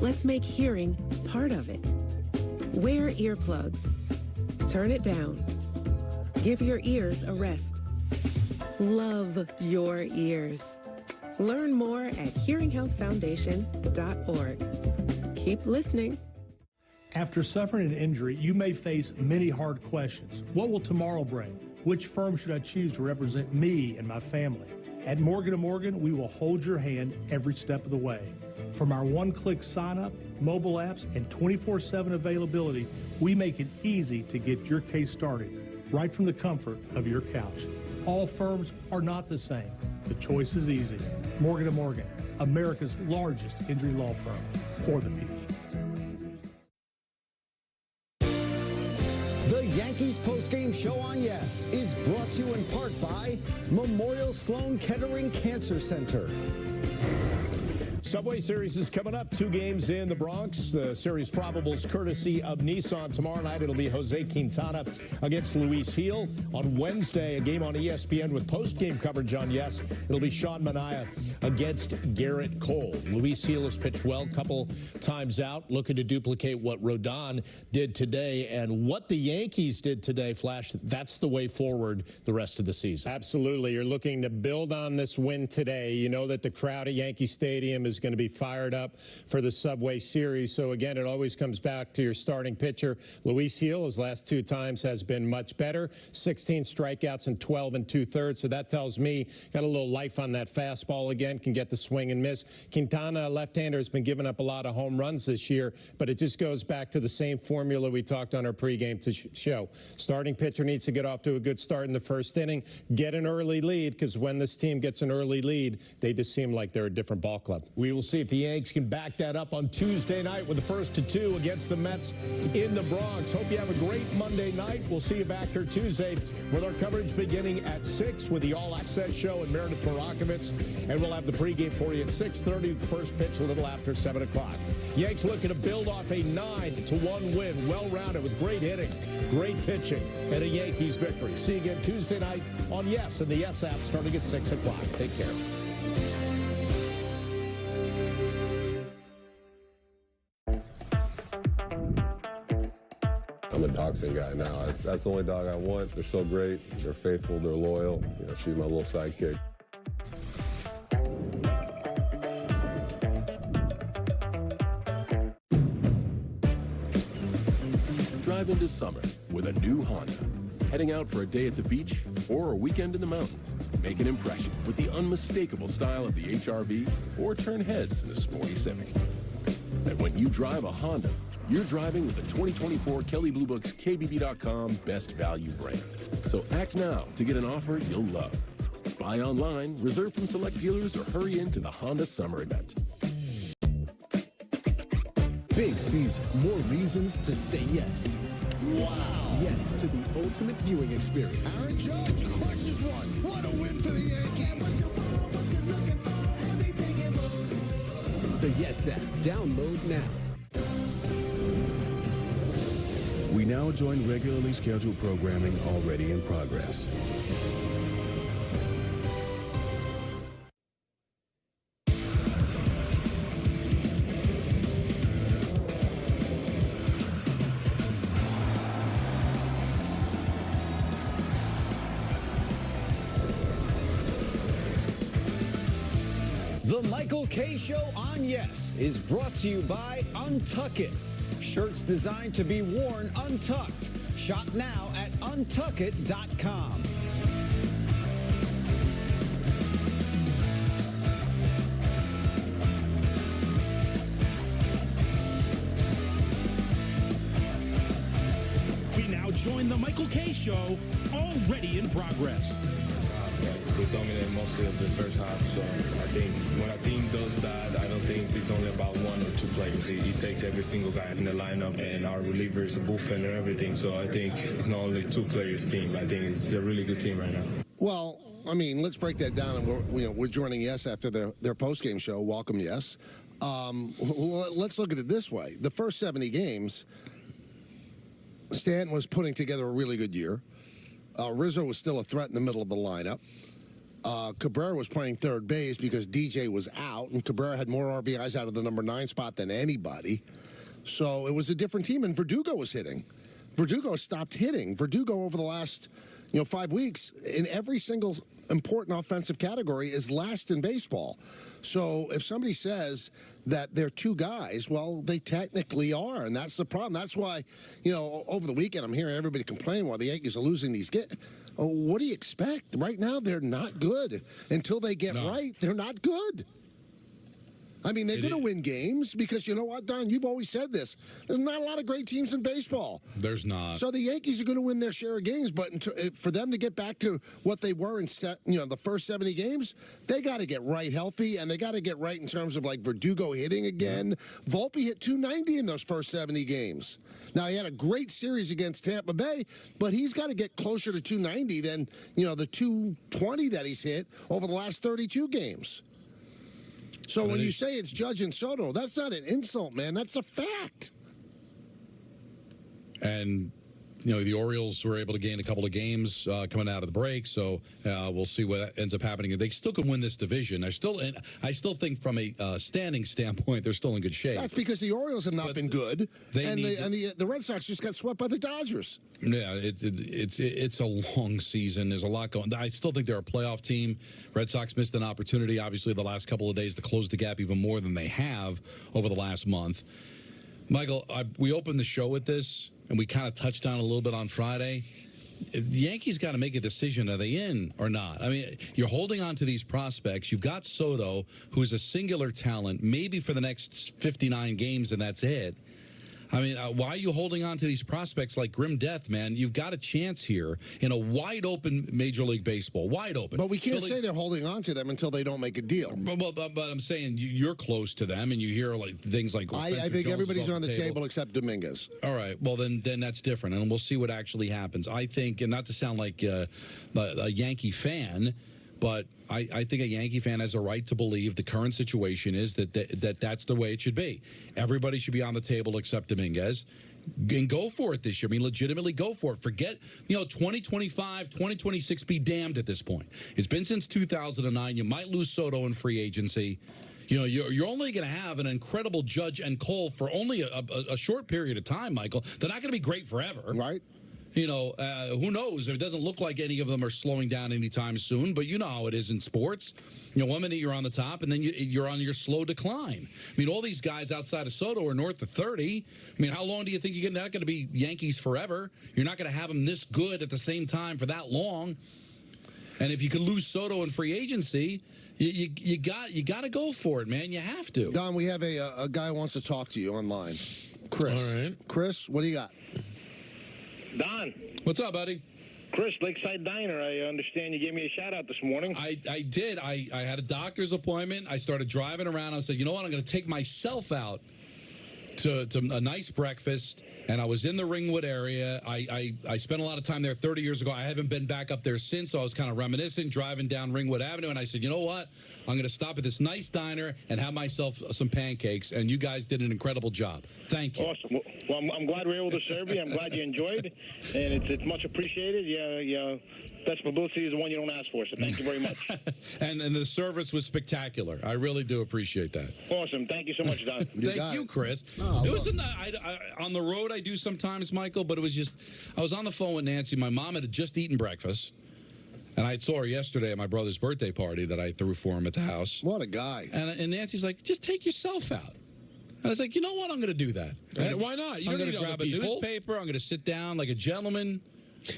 Let's make hearing part of it. Wear earplugs. Turn it down. Give your ears a rest. Love your ears. Learn more at hearinghealthfoundation.org. Keep listening. After suffering an injury, you may face many hard questions. What will tomorrow bring? Which firm should I choose to represent me and my family? At Morgan & Morgan, we will hold your hand every step of the way. From our one-click sign-up, mobile apps, and 24/7 availability, we make it easy to get your case started right from the comfort of your couch. All firms are not the same. The choice is easy. Morgan & Morgan, America's largest injury law firm for the people. The Yankees postgame show on Yes is brought to you in part by Memorial Sloan Kettering Cancer Center. Subway Series is coming up. 2 games in the Bronx. The series probables courtesy of Nissan. Tomorrow night it'll be Jose Quintana against Luis Gil. On Wednesday, a game on ESPN with post-game coverage on Yes. It'll be Sean Manaea against Garrett Cole. Luis Gil has pitched well, a couple times out, looking to duplicate what Rodon did today. And what the Yankees did today, Flash, that's the way forward the rest of the season. Absolutely. You're looking to build on this win today. You know that the crowd at Yankee Stadium is going to be fired up for the Subway Series. So, again, it always comes back to your starting pitcher. Luis Gil, his last 2 times, has been much better. 16 strikeouts and 12 2/3. So that tells me got a little life on that fastball again, can get the swing and miss. Quintana, left-hander, has been giving up a lot of home runs this year, but it just goes back to the same formula we talked on our pregame show. Starting pitcher needs to get off to a good start in the first inning, get an early lead, because when this team gets an early lead, they just seem like they're a different ball club. We will see if the Yanks can back that up on Tuesday night with the 1-2 against the Mets in the Bronx. Hope you have a great Monday night. We'll see you back here Tuesday with our coverage beginning at 6 with the All Access Show and Meredith Barakovitz. And we'll have the pregame for you at 6:30 with the first pitch a little after 7 o'clock. Yanks looking to build off a 9-1 win, well-rounded with great hitting, great pitching, and a Yankees victory. See you again Tuesday night on Yes and the Yes app starting at 6 o'clock. Take care. I'm a dachshund guy now. That's the only dog I want. They're so great. They're faithful. They're loyal. You know, she's my little sidekick. Drive into summer with a new Honda. Heading out for a day at the beach or a weekend in the mountains. Make an impression with the unmistakable style of the HR-V, or turn heads in the sporty Civic. And when you drive a Honda, you're driving with the 2024 Kelley Blue Book's KBB.com Best Value brand. So act now to get an offer you'll love. Buy online, reserve from select dealers, or hurry into the Honda Summer Event. Big season. More reasons to say yes. Wow. Yes to the ultimate viewing experience. Aaron Judge crushes one. What a win for the Yankees. The Yes app. Download now. We now join regularly scheduled programming already in progress. The Michael K. Show on Yes is brought to you by Untuck It. Shirts designed to be worn untucked. Shop now at untuckit.com. We now join the Michael K. Show, already in progress. We dominated mostly of the first half, so I think when a team does that, I don't think it's only about 1 or 2 players. It takes every single guy in the lineup and our relievers, the bullpen and everything, so I think it's not only 2 players team. I think it's a really good team right now. Well, I mean, let's break that down. And we're joining Yes after their post-game show. Welcome, Yes. Let's look at it this way. The first 70 games, Stanton was putting together a really good year. Rizzo was still a threat in the middle of the lineup. Cabrera was playing third base because DJ was out, and Cabrera had more RBIs out of the number 9 spot than anybody. So it was a different team, and Verdugo was hitting. Verdugo stopped hitting. Verdugo over the last 5 weeks in every single important offensive category is last in baseball. So if somebody says that they're two guys, well, they technically are, and that's the problem. That's why, over the weekend I'm hearing everybody complain while the Yankees are losing these games. What do you expect? Right now, they're not good. Until they get right, they're not good. I mean, they're going to win games because you know what, Don? You've always said this. There's not a lot of great teams in baseball. There's not. So the Yankees are going to win their share of games, but for them to get back to what they were in the first 70 games, they got to get right healthy, and they got to get right in terms of like Verdugo hitting again. Volpe hit 290 in those first 70 games. Now, he had a great series against Tampa Bay, but he's got to get closer to 290 than, the 220 that he's hit over the last 32 games. So when you say it's Judge and Soto, that's not an insult, man. That's a fact. And, the Orioles were able to gain a couple of games coming out of the break, so we'll see what ends up happening. They still can win this division. I still think from a standing standpoint, they're still in good shape. That's because the Orioles have not been good, and the Red Sox just got swept by the Dodgers. Yeah, it's a long season. There's a lot going. I still think they're a playoff team. Red Sox missed an opportunity, obviously, the last couple of days to close the gap even more than they have over the last month. Michael, we opened the show with this, and we kind of touched on it a little bit on Friday. The Yankees got to make a decision. Are they in or not? I mean, you're holding on to these prospects. You've got Soto, who is a singular talent, maybe for the next 59 games, and that's it. I mean, why are you holding on to these prospects like grim death, man? You've got a chance here in a wide-open Major League Baseball. Wide open. But we can't say they're holding on to them until they don't make a deal. But I'm saying you're close to them, and you hear things like... I think everybody's on the table except Dominguez. All right. Well, then that's different, and we'll see what actually happens. I think, and not to sound like a Yankee fan, but I think a Yankee fan has a right to believe the current situation is that's the way it should be. Everybody should be on the table except Dominguez. And go for it this year. I mean, legitimately go for it. Forget, 2025, 2026, be damned at this point. It's been since 2009. You might lose Soto in free agency. You're only going to have an incredible Judge and Cole for only a short period of time, Michael. They're not going to be great forever. Right. Who knows? It doesn't look like any of them are slowing down anytime soon, but you know how it is in sports. 1 minute you're on the top, and then you're on your slow decline. I mean, all these guys outside of Soto are north of 30. I mean, how long do you think you're not going to be Yankees forever? You're not going to have them this good at the same time for that long. And if you could lose Soto in free agency, you got to go for it, man. You have to. Don, we have a guy who wants to talk to you online. Chris. All right. Chris, what do you got? Don. What's up, buddy? Chris, Lakeside Diner. I understand you gave me a shout-out this morning. I did. I had a doctor's appointment. I started driving around. I said, you know what? I'm going to take myself out to a nice breakfast. And I was in the Ringwood area. I spent a lot of time there 30 years ago. I haven't been back up there since, so I was kind of reminiscing, driving down Ringwood Avenue. And I said, you know what? I'm going to stop at this nice diner and have myself some pancakes. And you guys did an incredible job. Thank you. Awesome. Well, I'm glad we were able to serve you. I'm glad you enjoyed. And it's much appreciated. Yeah. Best publicity is the one you don't ask for, so thank you very much. and the service was spectacular. I really do appreciate that. Awesome. Thank you so much, Don. Thank you, Chris. It was on the road I do sometimes, Michael, but it was just, I was on the phone with Nancy. My mom had just eaten breakfast, and I saw her yesterday at my brother's birthday party that I threw for him at the house. What a guy. And Nancy's like, just take yourself out. And I was like, you know what? I'm going to do that. Why not? You I'm don't going to need grab other a people. newspaper. I'm going to sit down like a gentleman.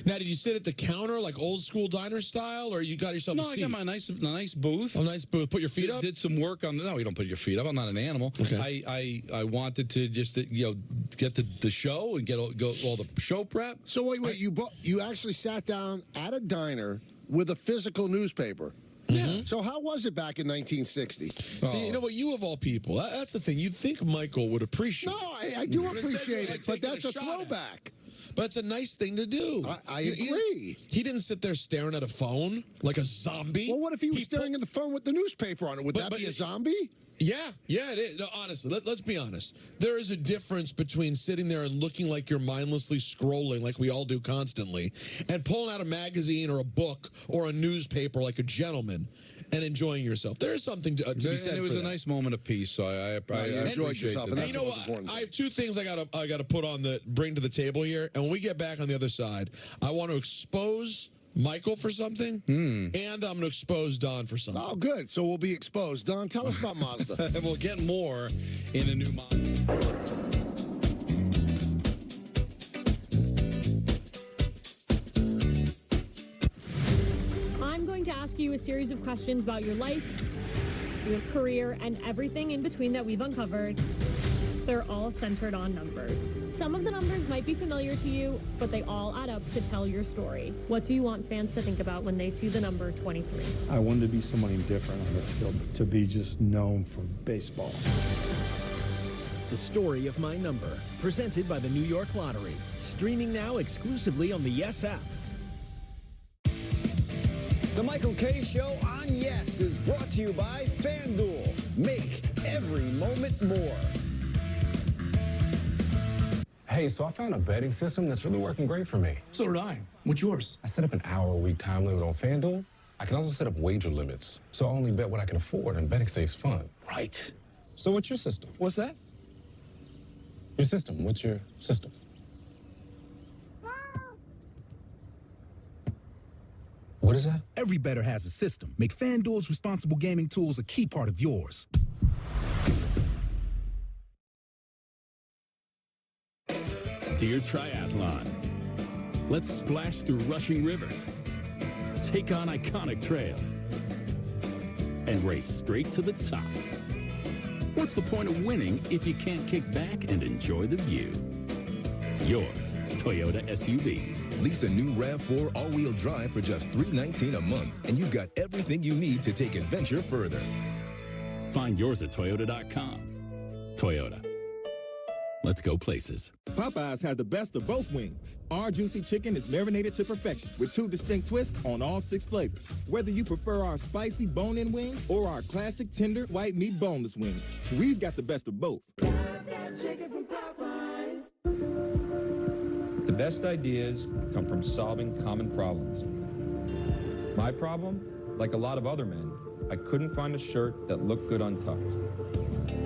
Now, did you sit at the counter like old school diner style, or you got yourself a seat? No, I got my nice booth. Oh, nice booth. Put your feet up? Did some work on the... No, you don't put your feet up. I'm not an animal. Okay. I wanted to just, get the show and go all the show prep. So wait, you actually sat down at a diner with a physical newspaper. Yeah. So how was it back in 1960? See, you know what? You of all people, that's the thing. You'd think Michael would appreciate. No, I do appreciate it, but that's a throwback. but it's a nice thing to do. I agree. He didn't sit there staring at a phone like a zombie. Well, what if he was staring at the phone with the newspaper on it? Would that be a zombie? Yeah, it is. No, honestly, let's be honest. There is a difference between sitting there and looking like you're mindlessly scrolling like we all do constantly and pulling out a magazine or a book or a newspaper like a gentleman and enjoying yourself. There is something to be said for that. It was a nice moment of peace, so I enjoyed yourself. And you know what? I have two things I gotta put on bring to the table here. And when we get back on the other side, I want to expose Michael for something, and I'm going to expose Don for something. Oh, good. So we'll be exposed. Don, tell us about Mazda. We'll get more in a new Mazda. I'm going to ask you a series of questions about your life, your career, and everything in between that we've uncovered. They're all centered on numbers. Some of the numbers might be familiar to you, but they all add up to tell your story. What do you want fans to think about when they see the number 23? I wanted to be somebody different on the field, to be just known for baseball. The Story of My Number, presented by the New York Lottery. Streaming now exclusively on the Yes app. The Michael K. Show on Yes is brought to you by FanDuel. Make every moment more. Hey, so I found a betting system that's really working great for me. So did I. What's yours? I set up an hour-a-week time limit on FanDuel. I can also set up wager limits, so I only bet what I can afford, and betting stays fun. Right. So what's your system? What's that? Your system. What's your system? What is that? Every bettor has a system. Make FanDuel's responsible gaming tools a key part of yours. Dear Triathlon, let's splash through rushing rivers, take on iconic trails, and race straight to the top. What's the point of winning if you can't kick back and enjoy the view? Yours, Toyota SUVs. Lease a new RAV4 all-wheel drive for just $319 a month, and you've got everything you need to take adventure further. Find yours at Toyota.com. Toyota. Let's go places. Popeyes has the best of both wings. Our juicy chicken is marinated to perfection with 2 distinct twists on all 6 flavors. Whether you prefer our spicy bone-in wings or our classic tender white meat boneless wings, we've got the best of both. The best ideas come from solving common problems. My problem, like a lot of other men, I couldn't find a shirt that looked good untucked.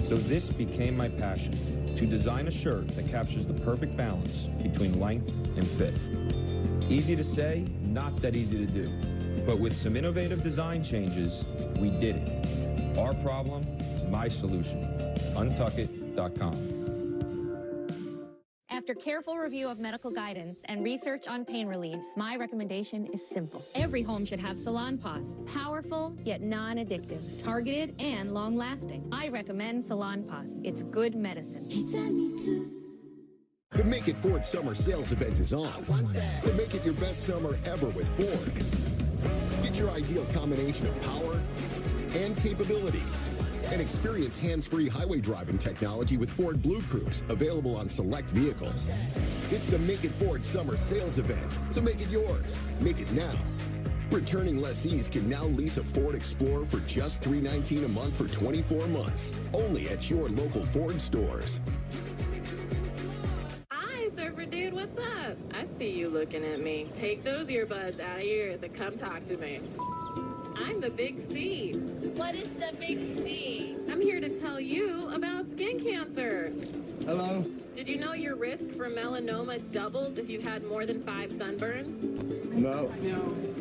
So this became my passion, to design a shirt that captures the perfect balance between length and fit. Easy to say, not that easy to do. But with some innovative design changes, we did it. Our problem, my solution. Untuckit.com. After careful review of medical guidance and research on pain relief, my recommendation is simple. Every home should have Salon Paws. Powerful, yet non-addictive. Targeted and long-lasting. I recommend Salon Paws. It's good medicine. The Make It Ford Summer Sales Event is on. So make it your best summer ever with Ford. Get your ideal combination of power and capability. And experience hands-free highway driving technology with Ford Blue Cruise, available on select vehicles. It's the Make It Ford Summer Sales Event, so make it yours. Make it now. Returning lessees can now lease a Ford Explorer for just $319 a month for 24 months, only at your local Ford stores. Hi, surfer dude, what's up? I see you looking at me. Take those earbuds out of your ears and come talk to me. I'm the Big C. What is the Big C? I'm here to tell you about skin cancer. Hello? Did you know your risk for melanoma doubles if you've had more than 5 sunburns? No.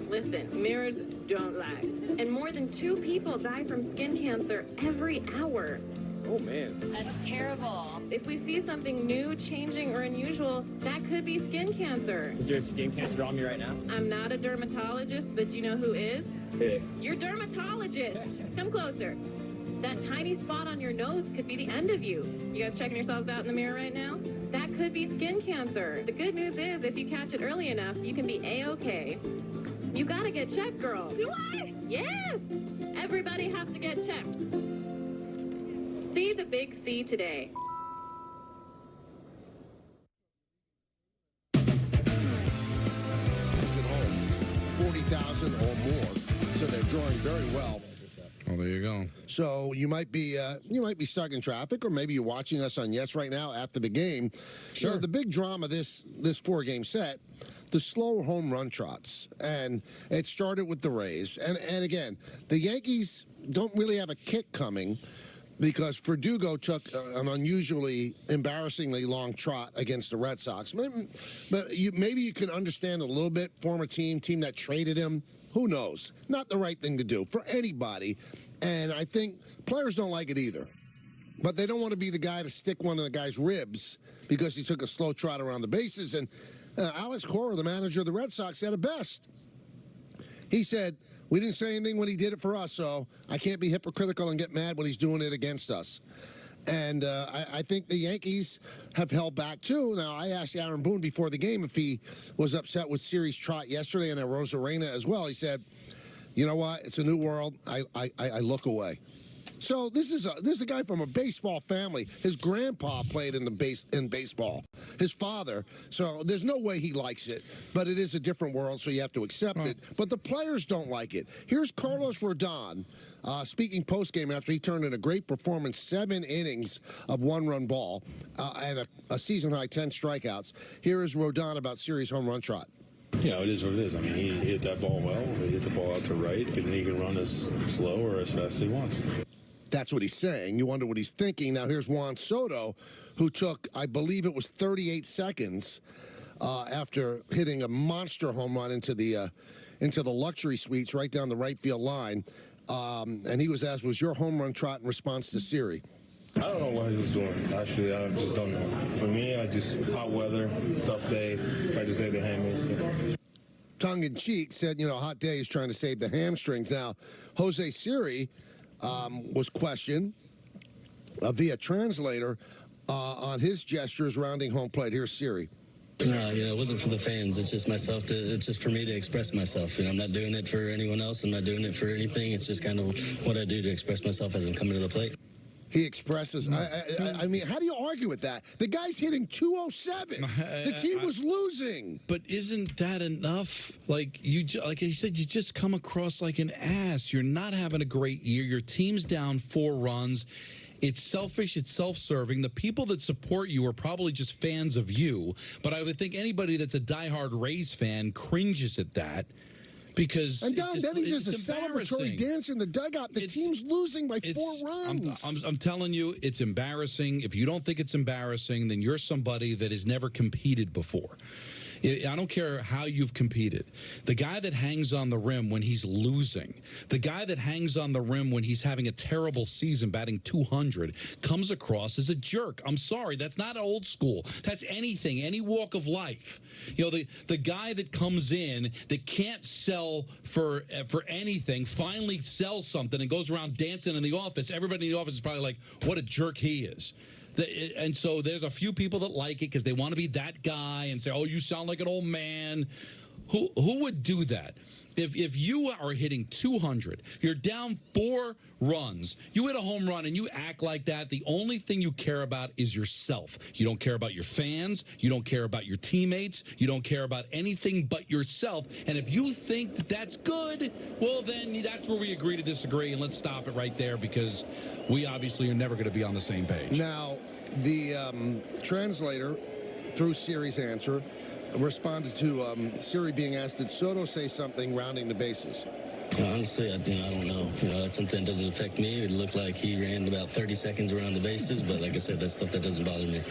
Listen, mirrors don't lie. And more than 2 people die from skin cancer every hour. Oh, man. That's terrible. If we see something new, changing, or unusual, that could be skin cancer. Is there skin cancer on me right now? I'm not a dermatologist, but you know who is? Who? Your dermatologist. Come closer. That tiny spot on your nose could be the end of you. You guys checking yourselves out in the mirror right now? That could be skin cancer. The good news is, if you catch it early enough, you can be A-OK. You gotta get checked, girl. Do I? Yes! Everybody has to get checked. See the Big C today. 40,000 or more. So they're drawing very well. Oh, there you go. So you might be stuck in traffic, or maybe you're watching us on Yes right now after the game. Sure. You know, the big drama this 4-game set, the slow home run trots, and it started with the Rays. And again, the Yankees don't really have a kick coming because Verdugo took an unusually embarrassingly long trot against the Red Sox. But maybe you can understand a little bit. Former team that traded him. Who knows? Not the right thing to do for anybody. And I think players don't like it either. But they don't want to be the guy to stick one of the guy's ribs because he took a slow trot around the bases. And Alex Cora, the manager of the Red Sox, said it best. He said, we didn't say anything when he did it for us, so I can't be hypocritical and get mad when he's doing it against us. And I think the Yankees have held back, too. Now, I asked Aaron Boone before the game if he was upset with Siri's trot yesterday and at Rosarena as well. He said, you know what? It's a new world. I look away. So this is a guy from a baseball family. His grandpa played in baseball. His father. So there's no way he likes it. But it is a different world, so you have to accept it. But the players don't like it. Here's Carlos Rodon speaking postgame after he turned in a great performance, 7 innings of one-run ball and a season-high 10 strikeouts. Here is Rodon about Siri's home run trot. You know, it is what it is. I mean, he hit that ball well. He hit the ball out to right, and he can run as slow or as fast as he wants. That's what he's saying. You wonder what he's thinking. Now, here's Juan Soto, who took, I believe it was 38 seconds after hitting a monster home run into the luxury suites right down the right field line. And he was asked, was your home run trot in response to Siri? I don't know what he was doing. Actually, I just don't know. For me, I just hot weather, tough day. Try to save the hamstrings. Tongue-in-cheek said, you know, hot day is trying to save the hamstrings. Now, Jose Siri was questioned via translator on his gestures rounding home plate. Here's Siri. No, you know, it wasn't for the fans. It's just myself. It's just for me to express myself. You know, I'm not doing it for anyone else. I'm not doing it for anything. It's just kind of what I do to express myself as I'm coming to the plate. He expresses. I mean, how do you argue with that? The guy's hitting 207. The team was losing. But isn't that enough? Like you said, you just come across like an ass. You're not having a great year. Your team's down 4 runs. It's selfish. It's self-serving. The people that support you are probably just fans of you. But I would think anybody that's a diehard Rays fan cringes at that. Because and then he does a celebratory dance in the dugout. The team's losing by 4 runs. I'm telling you, it's embarrassing. If you don't think it's embarrassing, then you're somebody that has never competed before. I don't care how you've competed. The guy that hangs on the rim when he's losing, the guy that hangs on the rim when he's having a terrible season, batting 200, comes across as a jerk. I'm sorry, that's not old school. That's anything, any walk of life. You know, the guy that comes in that can't sell for anything finally sells something and goes around dancing in the office. Everybody in the office is probably like, what a jerk he is. And so there's a few people that like it because they want to be that guy and say, oh, you sound like an old man. Who would do that? If you are hitting 200, you're down 4 runs, you hit a home run and you act like that, the only thing you care about is yourself. You don't care about your fans. You don't care about your teammates. You don't care about anything but yourself. And if you think that that's good, well, then that's where we agree to disagree. And let's stop it right there because we obviously are never going to be on the same page. Now, the translator, through Siri's answer, responded to Siri being asked, did Soto say something rounding the bases? Honestly, I don't know. You know, that's something that doesn't affect me. It looked like he ran about 30 seconds around the bases, but like I said, that's stuff that doesn't bother me.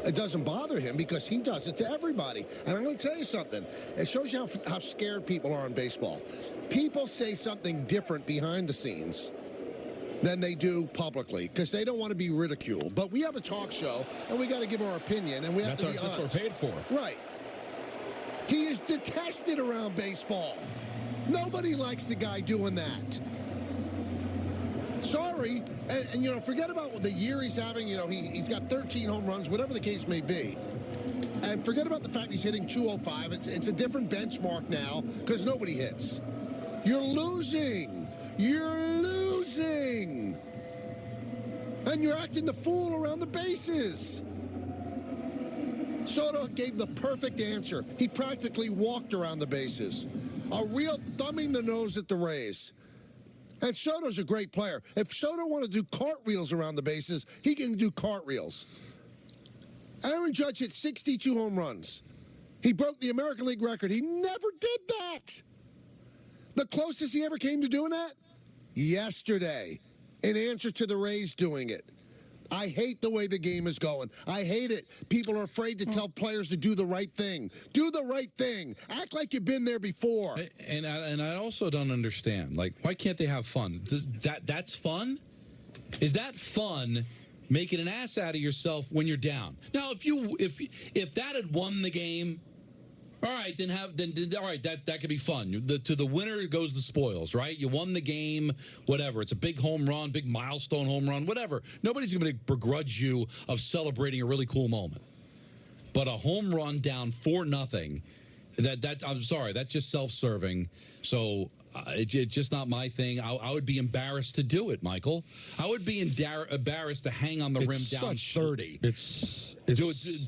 It doesn't bother him because he does it to everybody. And I'm going to tell you something. It shows you how scared people are in baseball. People say something different behind the scenes than they do publicly because they don't want to be ridiculed. But we have a talk show, and we got to give our opinion, and we have to be honest. That's what we're paid for. Right. He is detested around baseball. Nobody likes the guy doing that. Sorry. And you know, forget about the year he's having. You know, he's got 13 home runs, whatever the case may be. And forget about the fact he's hitting 205. It's a different benchmark now because nobody hits. You're losing. You're losing. And you're acting the fool around the bases. Soto gave the perfect answer. He practically walked around the bases. A real thumbing the nose at the Rays. And Soto's a great player. If Soto want to do cartwheels around the bases, he can do cartwheels. Aaron Judge hit 62 home runs. He broke the American League record. He never did that. The closest he ever came to doing that? Yesterday, in answer to the Rays doing it. I hate the way the game is going. I hate it. People are afraid to tell players to do the right thing. Do the right thing. Act like you've been there before. And I also don't understand. Like, why can't they have fun? That's fun? Is that fun? Making an ass out of yourself when you're down. Now, if that had won the game, all right, then all right, that could be fun. To the winner goes the spoils, right? You won the game, whatever. It's a big home run, big milestone home run, whatever. Nobody's going to begrudge you of celebrating a really cool moment. But a home run down 4-0, I'm sorry, that's just self-serving. So it's just not my thing. I would be embarrassed to do it, Michael. I would be embarrassed to hang on the rim down 30.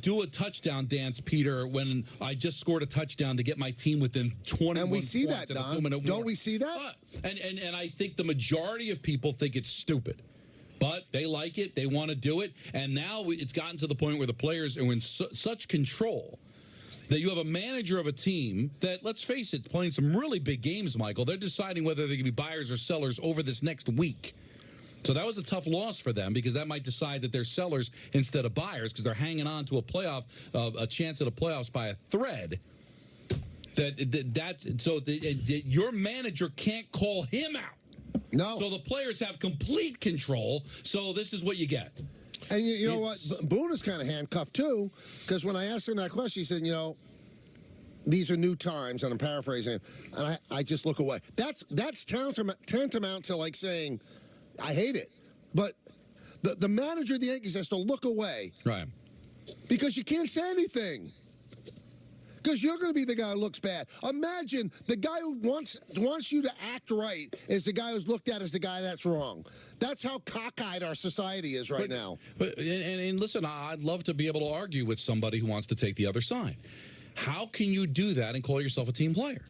Do a touchdown dance, Peter, when I just scored a touchdown to get my team within 21 And we see points that, Don. Don't we see that? And I think the majority of people think it's stupid. But they like it. They want to do it. And now it's gotten to the point where the players are in such control that you have a manager of a team that, let's face it, playing some really big games, Michael. They're deciding whether they can be buyers or sellers over this next week. So that was a tough loss for them because that might decide that they're sellers instead of buyers because they're hanging on to a chance at the playoffs by a thread. Your manager can't call him out. No. So the players have complete control. So this is what you get. And you know what? Boone is kind of handcuffed, too, because when I asked him that question, he said, these are new times, and I'm paraphrasing, and I just look away. That's tantamount to, like, saying, I hate it. But the manager of the Yankees has to look away. Right. Because you can't say anything. Because you're going to be the guy who looks bad. Imagine the guy who wants you to act right is the guy who's looked at as the guy that's wrong. That's how cockeyed our society is right now. And listen, I'd love to be able to argue with somebody who wants to take the other side. How can you do that and call yourself a team player?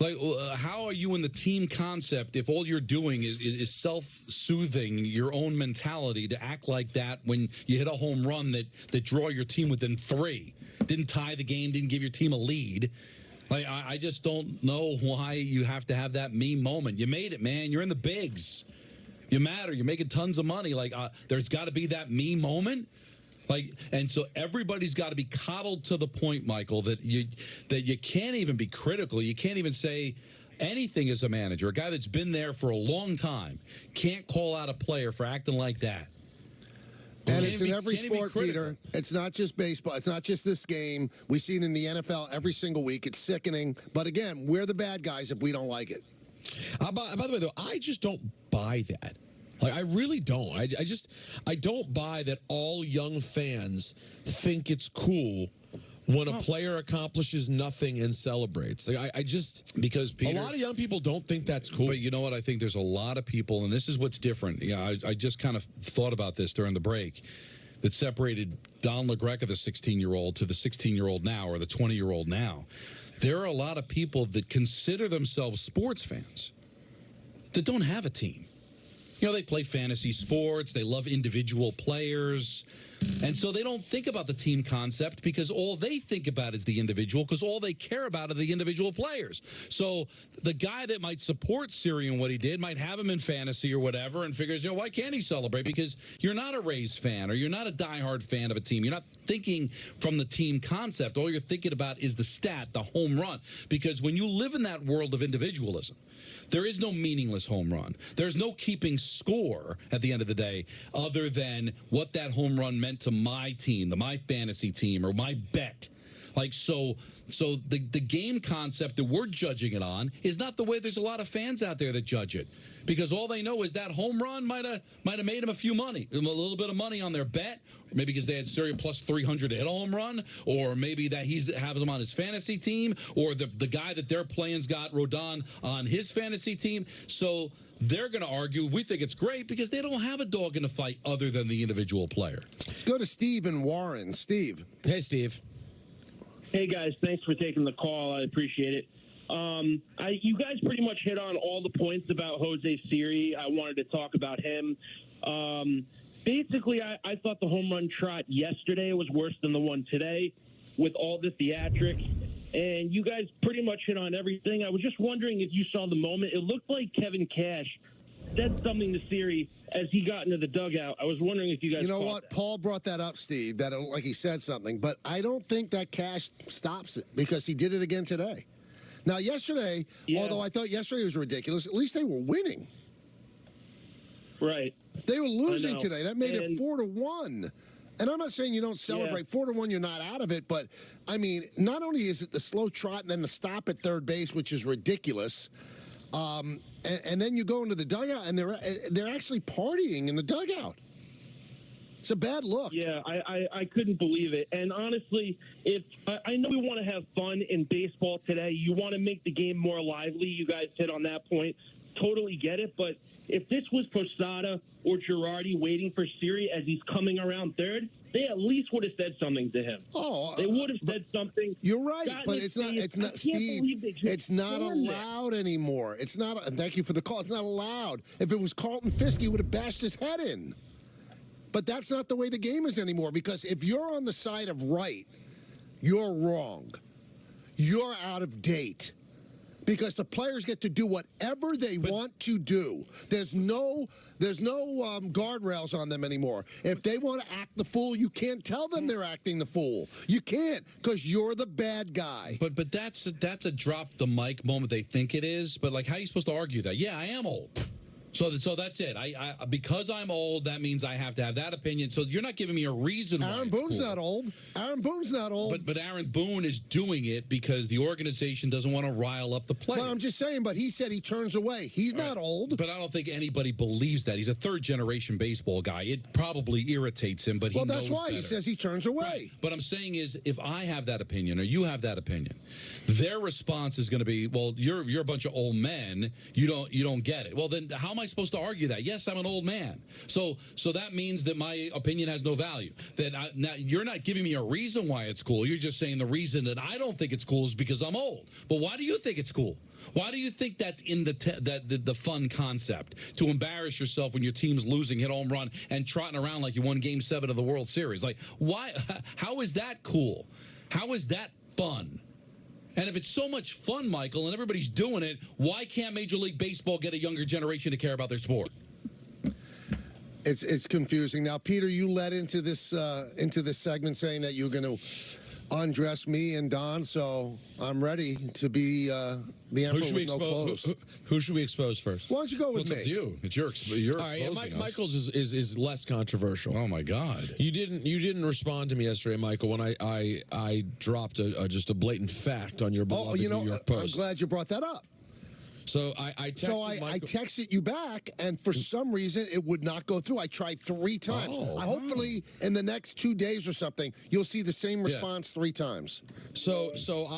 Like, how are you in the team concept if all you're doing is self-soothing your own mentality to act like that when you hit a home run that draw your team within 3? Didn't tie the game, didn't give your team a lead. Like, I just don't know why you have to have that me moment. You made it, man. You're in the bigs. You matter. You're making tons of money. Like, there's got to be that me moment. Like, and so everybody's got to be coddled to the point, Michael, that you can't even be critical. You can't even say anything as a manager. A guy that's been there for a long time can't call out a player for acting like that. And it's in every sport, Peter. It's not just baseball. It's not just this game. We see it in the NFL every single week. It's sickening. But again, we're the bad guys if we don't like it. By the way, though, I just don't buy that. Like, I really don't. I don't buy that all young fans think it's cool when a player accomplishes nothing and celebrates. Like, because Peter, a lot of young people don't think that's cool. But you know what? I think there's a lot of people, and this is what's different. I just kind of thought about this during the break, that separated Don LaGreca, the 16-year-old, to the 16-year-old now, or the 20-year-old now. There are a lot of people that consider themselves sports fans that don't have a team. They play fantasy sports. They love individual players. And so they don't think about the team concept because all they think about is the individual, because all they care about are the individual players. So the guy that might support Siri and what he did might have him in fantasy or whatever and figures, why can't he celebrate? Because you're not a Rays fan or you're not a diehard fan of a team. You're not thinking from the team concept. All you're thinking about is the stat, the home run. Because when you live in that world of individualism, there is no meaningless home run. There's no keeping score at the end of the day other than what that home run meant to my team, my fantasy team, or my bet. Like, so the game concept that we're judging it on is not the way there's a lot of fans out there that judge it. Because all they know is that home run might have made them a little bit of money on their bet, maybe because they had Syria plus 300 to hit a home run, or maybe that he has them on his fantasy team, or the guy that they're playing's got Rodon on his fantasy team. So they're going to argue, we think it's great because they don't have a dog in the fight other than the individual player. Let's go to Steve and Warren. Steve. Hey, Steve. Hey, guys. Thanks for taking the call. I appreciate it. You guys pretty much hit on all the points about Jose Siri. I wanted to talk about him. Basically, I thought the home run trot yesterday was worse than the one today with all the theatrics. And you guys pretty much hit on everything. I was just wondering if you saw the moment. It looked like Kevin Cash said something to Siri as he got into the dugout. I was wondering if you guys. You know what? Paul brought that up, Steve. That it looked like he said something, but I don't think that Cash stops it because he did it again today. Now, yesterday, although I thought yesterday was ridiculous, at least they were winning. Right. They were losing today. That made it 4-1. And I'm not saying you don't celebrate 4-1. You're not out of it, but I mean, not only is it the slow trot and then the stop at third base, which is ridiculous. And then you go into the dugout, and they're actually partying in the dugout. It's a bad look. Yeah, I couldn't believe it. And honestly, if I know we want to have fun in baseball today, you want to make the game more lively. You guys hit on that point. Totally get it. But if this was Posada or Girardi waiting for Siri as he's coming around third, they at least would have said something to him. Oh, they would have said something. You're right, but it's not, Steve. It's not allowed anymore. It's not. Thank you for the call. It's not allowed. If it was Carlton Fisk, he would have bashed his head in. But that's not the way the game is anymore. Because if you're on the side of right, you're wrong. You're out of date. Because the players get to do whatever they want to do. There's no guardrails on them anymore. If they want to act the fool, you can't tell them they're acting the fool. You can't, because you're the bad guy. But that's a drop the mic moment they think it is. But like, how are you supposed to argue that? Yeah, I am old. So that's it. I because I'm old, that means I have to have that opinion. So you're not giving me a reason why. Aaron Boone's not old. Aaron Boone's not old. But Aaron Boone is doing it because the organization doesn't want to rile up the players. Well, I'm just saying, but he said he turns away. He's not old. But I don't think anybody believes that. He's a third-generation baseball guy. It probably irritates him, but he knows better. Well, that's why he says he turns away. Right. But I'm saying is, if I have that opinion or you have that opinion, their response is going to be, well, you're a bunch of old men. You don't get it. Well, then how am I supposed to argue that? Yes, I'm an old man. So that means that my opinion has no value. Now you're not giving me a reason why it's cool. You're just saying the reason that I don't think it's cool is because I'm old. But why do you think it's cool? Why do you think that's in the fun concept? To embarrass yourself when your team's losing, hit a home run, and trotting around like you won Game 7 of the World Series. Like, why? How is that cool? How is that fun? And if it's so much fun, Michael, and everybody's doing it, why can't Major League Baseball get a younger generation to care about their sport? It's confusing. Now, Peter, you led into this segment saying that you were going to undress me and Don, so I'm ready to be the emperor with no clothes. Who should we expose first? Why don't you go with me? It's you. It's your all right, yeah, Michael's is less controversial. Oh my God! You didn't respond to me yesterday, Michael, when I dropped just a blatant fact on your beloved New York Post. I'm glad you brought that up. So I texted you back, and for some reason it would not go through. I tried 3 times. Hopefully, in the next 2 days or something, you'll see the same response 3 times. So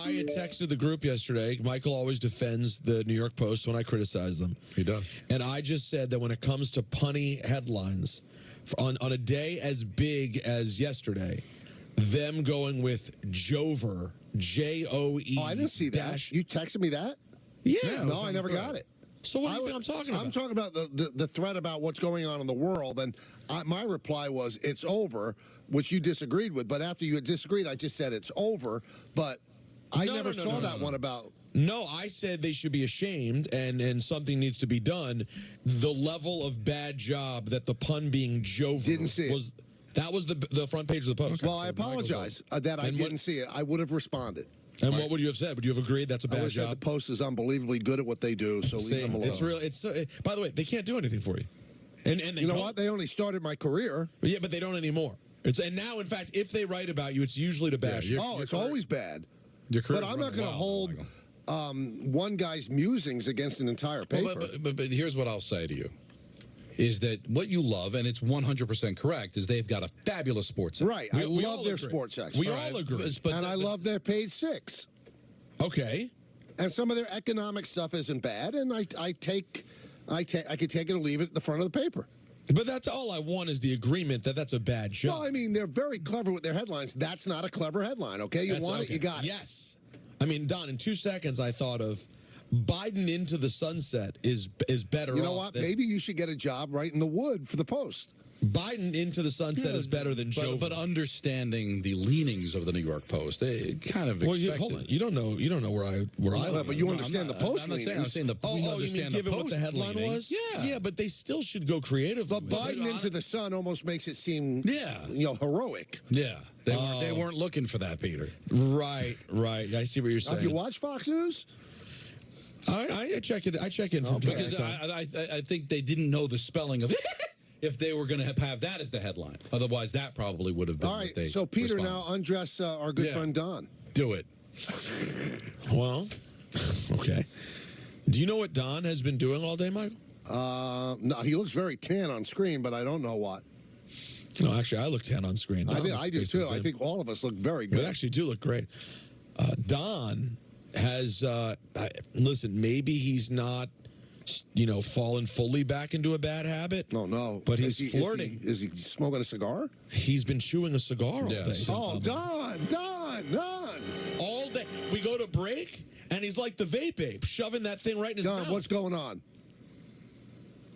I had texted the group yesterday. Michael always defends the New York Post when I criticize them. He does. And I just said that when it comes to punny headlines, on a day as big as yesterday, them going with Jover, J-O-E. Oh, I didn't see that. You texted me that? Yeah. No, I never got it. So what do you think I'm talking about? I'm talking about the thread about what's going on in the world, and my reply was, it's over, which you disagreed with. But after you had disagreed, I just said it's over. But I never saw that one about... No, I said they should be ashamed and something needs to be done. The level of bad job that the pun being Jover didn't see it. That was the front page of the Post. Well, I apologize that I didn't see it. I would have responded. And what would you have said? Would you have agreed that's a bad job? The Post is unbelievably good at what they do, so leave them alone. It's really. By the way, they can't do anything for you. And they you know what? They only started my career. Yeah, but they don't anymore. And now, in fact, if they write about you, it's usually to bash you. It's always bad. But I'm not going to hold one guy's musings against an entire paper. But here's what I'll say to you. Is that what you love, and it's 100% correct, is they've got a fabulous sports section. Right. I love their sports section. We all agree. And I love their page 6. Okay. And some of their economic stuff isn't bad, and I could take it or leave it at the front of the paper. But that's all I want is the agreement that that's a bad show. Well, I mean, they're very clever with their headlines. That's not a clever headline, okay? You want it, you got it. Yes. I mean, Don, in 2 seconds, I thought of Biden into the sunset is better. You know what? Maybe you should get a job right in the wood for the Post. Biden into the sunset is better than Joe. But understanding the leanings of the New York Post, they kind of expected. Hold on. You don't know where I live. But you understand the Post leanings. I'm saying you mean given what the headline was? Yeah, but they still should go creatively. But Biden into the sun almost makes it seem, heroic. Yeah, they weren't looking for that, Peter. Right. I see what you're saying. Have you watched Fox News? I check it. I check in from time to time. I think they didn't know the spelling of it. If they were going to have that as the headline. Otherwise, that probably would have been. All right, so Peter, now undress our good friend Don. Do it. Well, okay. Do you know what Don has been doing all day, Michael? No, he looks very tan on screen, but I don't know what. No, actually, I look tan on screen. I do too. I think all of us look very good. We actually do look great. Don has, listen, maybe he's not, fallen fully back into a bad habit. No. But he's flirting. Is he smoking a cigar? He's been chewing a cigar all day. Oh, Don. All day. We go to break, and he's like the vape ape, shoving that thing right in his mouth. Don, what's going on?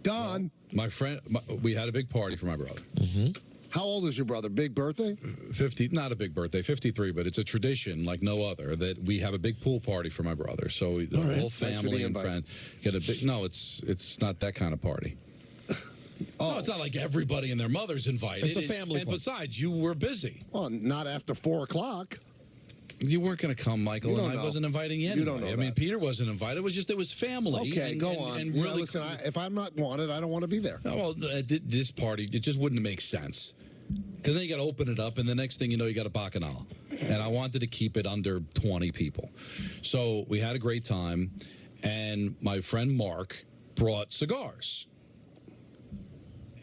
Don. My friend, we had a big party for my brother. Mm-hmm. How old is your brother? Big birthday? 50, not a big birthday, 53, but it's a tradition like no other that we have a big pool party for my brother. So the whole family and friend get a big. No, it's not that kind of party. No, it's not like everybody and their mother's invited. It's a family And party. besides, you were busy. Well, not after 4 o'clock. You weren't going to come, Michael, and I wasn't inviting you anyway. You don't know I mean, Peter wasn't invited. It was family. Okay, go on. And really, listen, if I'm not wanted, I don't want to be there. Well, this party, it just wouldn't make sense. Because then you got to open it up, and the next thing you know, you got a bacchanal. And I wanted to keep it under 20 people. So we had a great time, and my friend Mark brought cigars.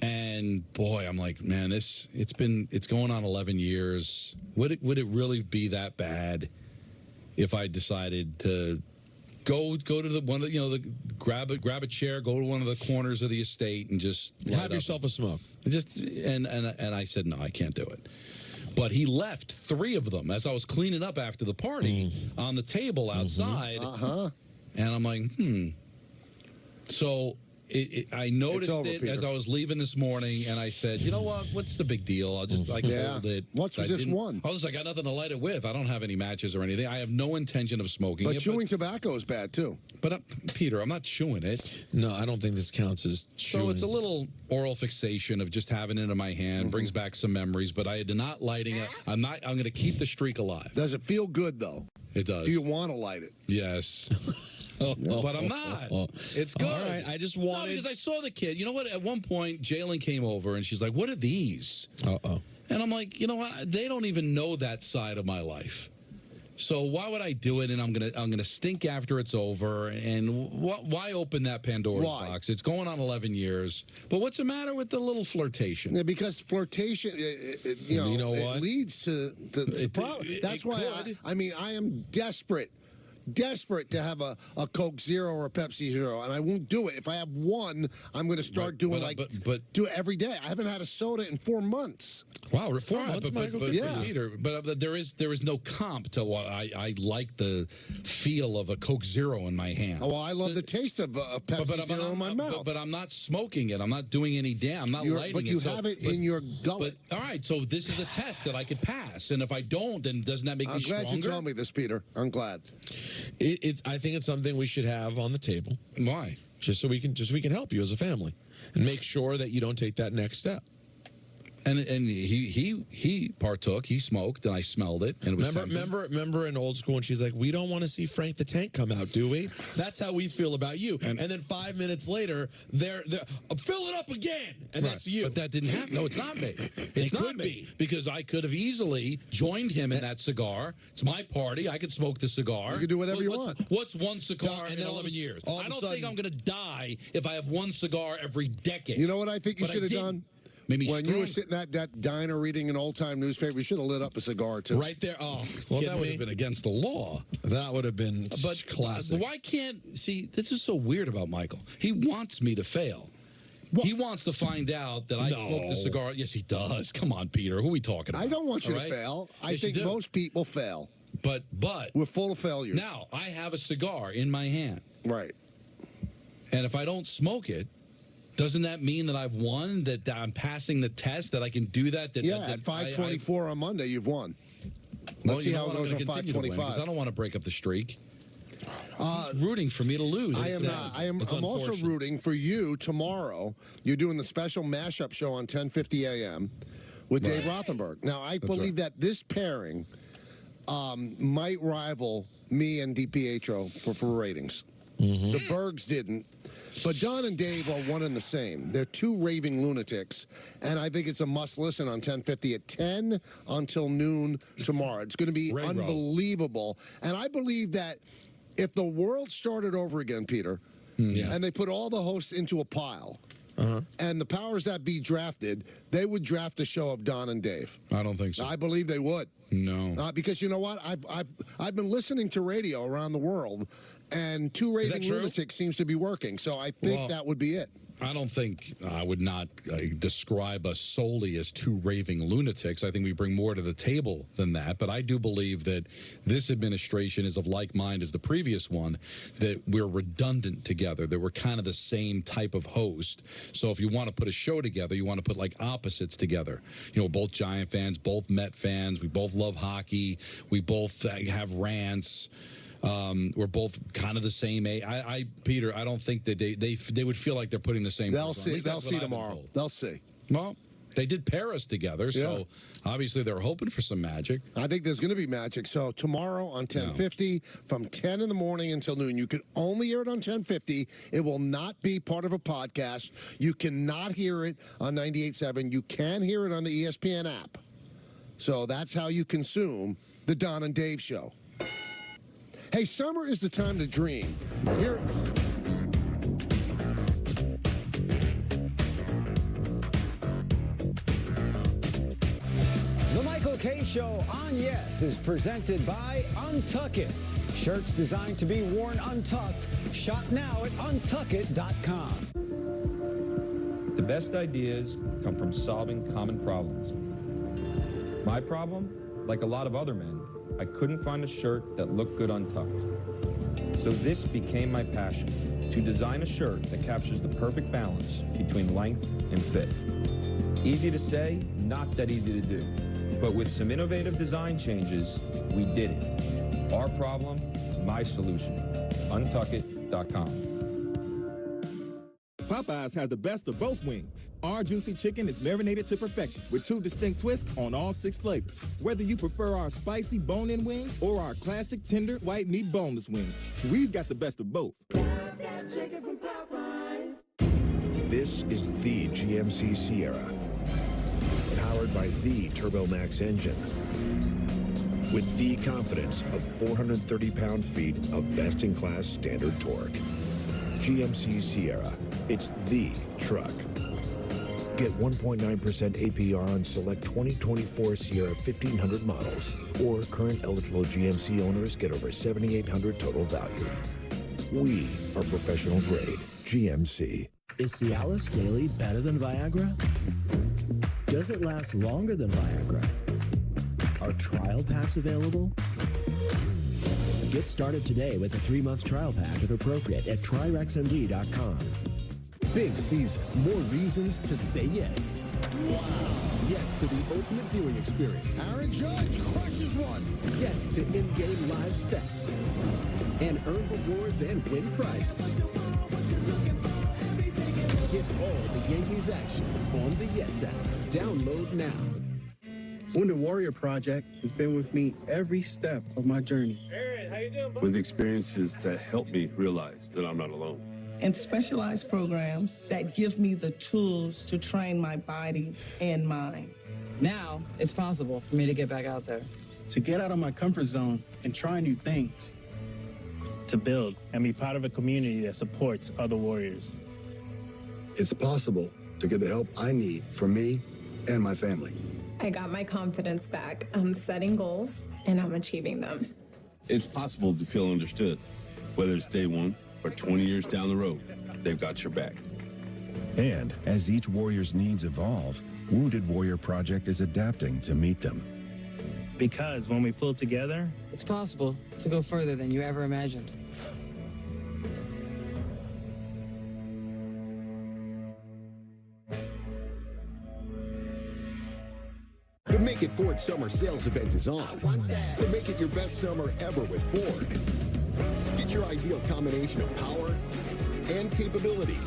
And boy, I'm like, man, it's going on 11 years. Would it really be that bad if I decided to go to grab a chair, go to one of the corners of the estate, and just have yourself a smoke? And I said, no, I can't do it. But he left 3 of them as I was cleaning up after the party on the table outside. And I'm like, So I noticed it as I was leaving this morning, and I said, you know what? What's the big deal? I'll just hold it. What's just one? I was like, I got nothing to light it with. I don't have any matches or anything. I have no intention of smoking it. But chewing tobacco is bad, too. But, Peter, I'm not chewing it. No, I don't think this counts as chewing. So it's a little oral fixation of just having it in my hand. Brings back some memories, but I did not lighting it. I'm going to keep the streak alive. Does it feel good, though? It does. Do you want to light it? Yes. But I'm not. It's good. All right, I just wanted... because I saw the kid. You know what? At one point, Jalen came over, and she's like, what are these? Uh-oh. And I'm like, you know what? They don't even know that side of my life. So why would I do it? And I'm gonna stink after it's over. And why open that Pandora's box? It's going on 11 years. But what's the matter with the little flirtation? Yeah, because flirtation, you know what? It leads to problems. That's why I am desperate to have a Coke Zero or a Pepsi Zero, and I won't do it. If I have one, I'm going to start do it every day. I haven't had a soda in 4 months. Wow, 4 months, Michael. Peter, but there is no comp to what I like the feel of a Coke Zero in my hand. Oh, well, I love the taste of a Pepsi Zero in my mouth. But I'm not smoking it. I'm not doing any damn. I'm not lighting it. But you have it in your gullet. All right, so this is a test that I could pass, and if I don't, then doesn't that make me stronger? I'm glad you told me this, Peter. I'm glad. I think it's something we should have on the table. Why? Just so we can help you as a family and make sure that you don't take that next step. And he partook. He smoked, and I smelled it. And it was remember in old school when she's like, "We don't want to see Frank the Tank come out, do we?" That's how we feel about you. And then 5 minutes later, they're fill it up again, and that's you. But that didn't happen. No, it's not me. It could be because I could have easily joined him in that cigar. It's my party. I could smoke the cigar. You can do whatever you want. What's one cigar in 11 years? I don't think I'm going to die if I have one cigar every decade. You know what I think you should have done? When you were sitting at that diner reading an old-time newspaper, you should have lit up a cigar, too. Right there. Oh, well, that would have been against the law. That would have been classic. Why can't... See, this is so weird about Michael. He wants me to fail. He wants to find out that I smoked a cigar. Yes, he does. Come on, Peter. Who are we talking about? I don't want you All to right? fail. I Yes, you think do. most people fail. But we're full of failures. Now I have a cigar in my hand. Right. And if I don't smoke it, doesn't that mean that I've won? That I'm passing the test? That I can do that? At 5:24 on Monday, you've won. Let's see how it goes on 5:25. I don't want to break up the streak. He's rooting for me to lose. I am not. I'm also rooting for you tomorrow. You're doing the special mashup show on 10:50 a.m. with Dave Rothenberg. Now, I believe that this pairing might rival me and DiPietro for ratings. The Bergs didn't. But Don and Dave are one and the same. They're two raving lunatics, and I think it's a must-listen on 10:50 at 10 until noon tomorrow. It's going to be unbelievable. And I believe that if the world started over again, Peter, and they put all the hosts into a pile, and the powers that be drafted, they would draft a show of Don and Dave. I don't think so. I believe they would. No. Because you know what? I've been listening to radio around the world, and two raving lunatics seems to be working. So I think that would be it. I don't think I would not describe us solely as two raving lunatics. I think we bring more to the table than that. But I do believe that this administration is of like mind as the previous one, that we're redundant together, that we're kind of the same type of host. So if you want to put a show together, you want to put like opposites together. You know, both Giant fans, both Met fans. We both love hockey. We both have rants. We're both kind of the same age. Peter, I don't think that they would feel like they're putting the same. They'll see. They'll see tomorrow. They'll see. Well, they did pair us together, so obviously they're hoping for some magic. I think there's going to be magic. So tomorrow on 10:50, from 10 in the morning until noon, you can only hear it on 10:50. It will not be part of a podcast. You cannot hear it on 98.7. You can hear it on the ESPN app. So that's how you consume the Don and Dave show. Hey, summer is the time to dream. Here. The Michael K. Show on Yes is presented by Untuck It. Shirts designed to be worn untucked. Shop now at untuckit.com. The best ideas come from solving common problems. My problem, like a lot of other men, I couldn't find a shirt that looked good untucked. So this became my passion, to design a shirt that captures the perfect balance between length and fit. Easy to say, not that easy to do. But with some innovative design changes, we did it. Our problem, my solution. Untuckit.com. Popeyes has the best of both wings. Our juicy chicken is marinated to perfection with 2 distinct twists on all 6 flavors. Whether you prefer our spicy bone-in wings or our classic tender white meat boneless wings, we've got the best of both. This is the GMC Sierra, powered by the TurboMax engine, with the confidence of 430 pound-feet of best-in-class standard torque. GMC Sierra, it's the truck. Get 1.9% APR on select 2024 Sierra 1500 models, or current eligible GMC owners get over $7,800 total value. We are professional grade GMC. Is Cialis Daily better than Viagra? Does it last longer than Viagra? Are trial packs available? Get started today with a 3-month trial pack if appropriate at TryRexMD.com. Big season. More reasons to say yes. Wow. Yes to the ultimate viewing experience. Aaron Judge crushes one. Yes to in-game live stats. And earn rewards and win prizes. Get all the Yankees action on the Yes app. Download now. Wounded Warrior Project has been with me every step of my journey. Aaron, how you doing, bud? With experiences that help me realize that I'm not alone. And specialized programs that give me the tools to train my body and mind. Now, it's possible for me to get back out there. To get out of my comfort zone and try new things. To build and be part of a community that supports other warriors. It's possible to get the help I need for me and my family. I got my confidence back. I'm setting goals, and I'm achieving them. It's possible to feel understood, whether it's day one or 20 years down the road. They've got your back. And as each warrior's needs evolve, Wounded Warrior Project is adapting to meet them. Because when we pull together, It's possible to go further than you ever imagined. The Make It Ford Summer Sales Event is on. So make it your best summer ever with Ford. Get your ideal combination of power and capability.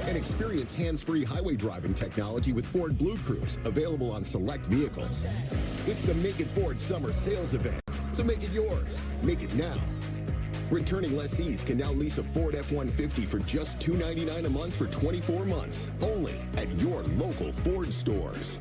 And experience hands-free highway driving technology with Ford Blue Cruise, available on select vehicles. It's the Make It Ford Summer Sales Event. So make it yours. Make it now. Returning lessees can now lease a Ford F-150 for just $299 a month for 24 months. Only at your local Ford stores.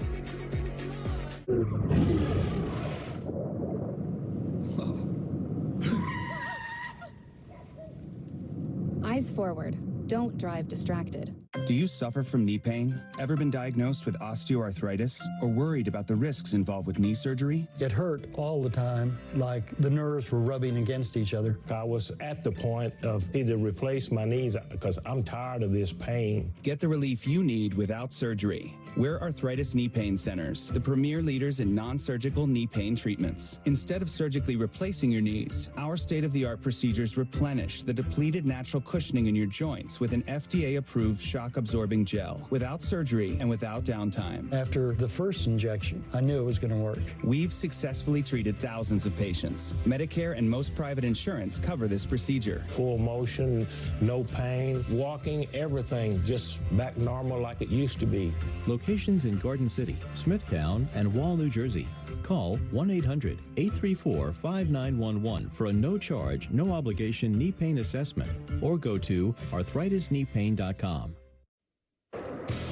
Eyes forward. Don't drive distracted. Do you suffer from knee pain? Ever been diagnosed with osteoarthritis? Or worried about the risks involved with knee surgery? It hurt all the time, like the nerves were rubbing against each other. I was at the point of either replace my knees because I'm tired of this pain. Get the relief you need without surgery. We're Arthritis Knee Pain Centers, the premier leaders in non-surgical knee pain treatments. Instead of surgically replacing your knees, our state-of-the-art procedures replenish the depleted natural cushioning in your joints with an FDA-approved shock-absorbing gel, without surgery and without downtime. After the first injection, I knew it was going to work. We've successfully treated thousands of patients. Medicare and most private insurance cover this procedure. Full motion, no pain, walking, everything just back normal like it used to be. Locations in Garden City, Smithtown, and Wall, New Jersey. Call 1-800-834-5911 for a no-charge, no-obligation knee pain assessment, or go to arthritis-kneepain.com.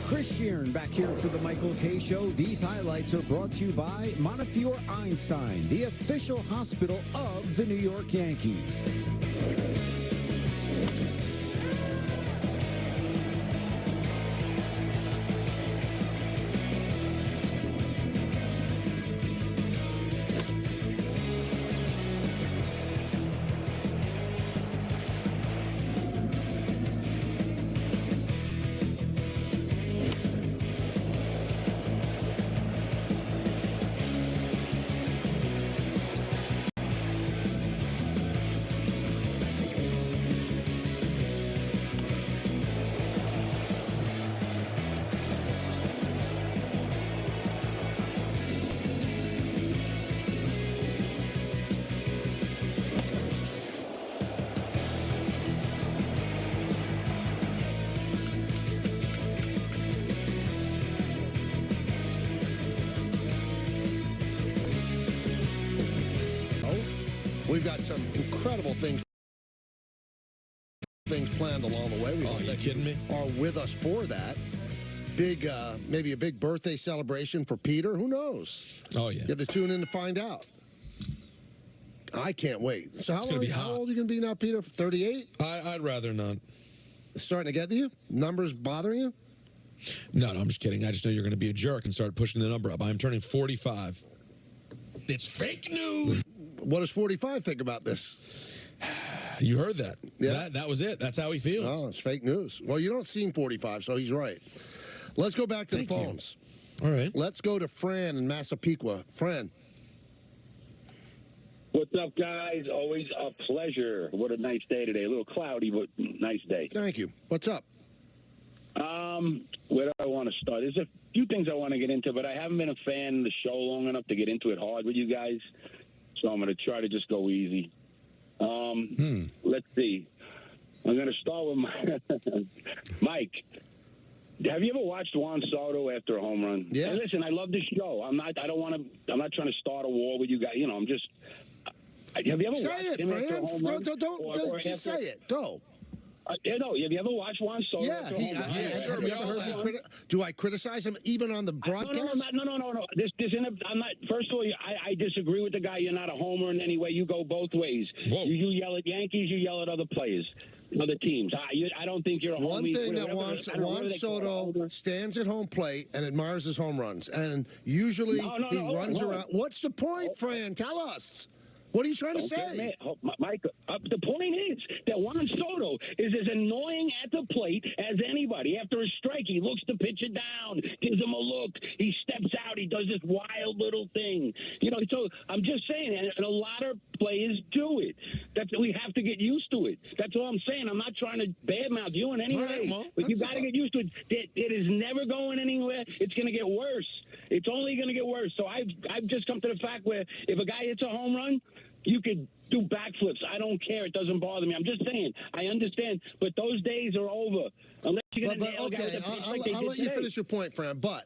Chris Sheeran back here for the Michael K. Show. These highlights are brought to you by Montefiore Einstein, the official hospital of the New York Yankees. We've got some incredible things planned along the way. Are you kidding me? Are with us for that. Big, maybe a big birthday celebration for Peter. Who knows? Oh, yeah. You have to tune in to find out. I can't wait. So how old are you going to be now, Peter? 38? I'd rather not. It's starting to get to you? Numbers bothering you? No, I'm just kidding. I just know you're going to be a jerk and start pushing the number up. I'm turning 45. It's fake news. What does 45 think about this? You heard that. Yeah. That was it. That's how he feels. Oh, it's fake news. Well, you don't seem 45, so he's right. Let's go back to the phones. All right. Let's go to Fran in Massapequa. Fran. What's up, guys? Always a pleasure. What a nice day today. A little cloudy, but nice day. Thank you. What's up? Where do I want to start? There's a few things I want to get into, but I haven't been a fan of the show long enough to get into it hard with you guys. So I'm going to try to just go easy. Let's see. I'm going to start with Mike. Have you ever watched Juan Soto after a home run? Yeah. And listen, I love this show. I'm not trying to start a war with you guys. You know, I'm just. Have you ever watched him after a home run? Don't just say it. Go. No, have you ever watched Juan Soto? Yeah. Do I criticize him even on the broadcast? No. I'm not. First of all, I disagree with the guy. You're not a homer in any way. You go both ways. You yell at Yankees. You yell at other players, other teams. I don't think you're a homer. One thing that Juan Soto stands at home plate and admires his home runs, and usually he runs around. What's the point, Fran? Tell us. What are you trying to say? Mike, the point is that Juan Soto is as annoying at the plate as anybody. After a strike, he looks the pitcher down, gives him a look. He steps out. He does this wild little thing. So I'm just saying, and a lot of players do it. We have to get used to it. That's all I'm saying. I'm not trying to badmouth you in any way. But you got to get used to it. It is never going anywhere. It's going to get worse. It's only going to get worse. So I've just come to the fact where if a guy hits a home run, you could do backflips. I don't care. It doesn't bother me. I'm just saying. I understand. But those days are over. Unless you're going to nail a guy with a pitch like they I'll did let you today. finish your point, Fran. But,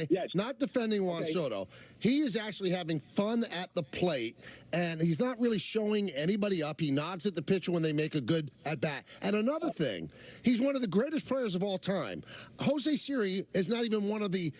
Yes. not defending Juan Soto. He is actually having fun at the plate, and he's not really showing anybody up. He nods at the pitcher when they make a good at-bat. And another thing, he's one of the greatest players of all time. Jose Siri is not even one of the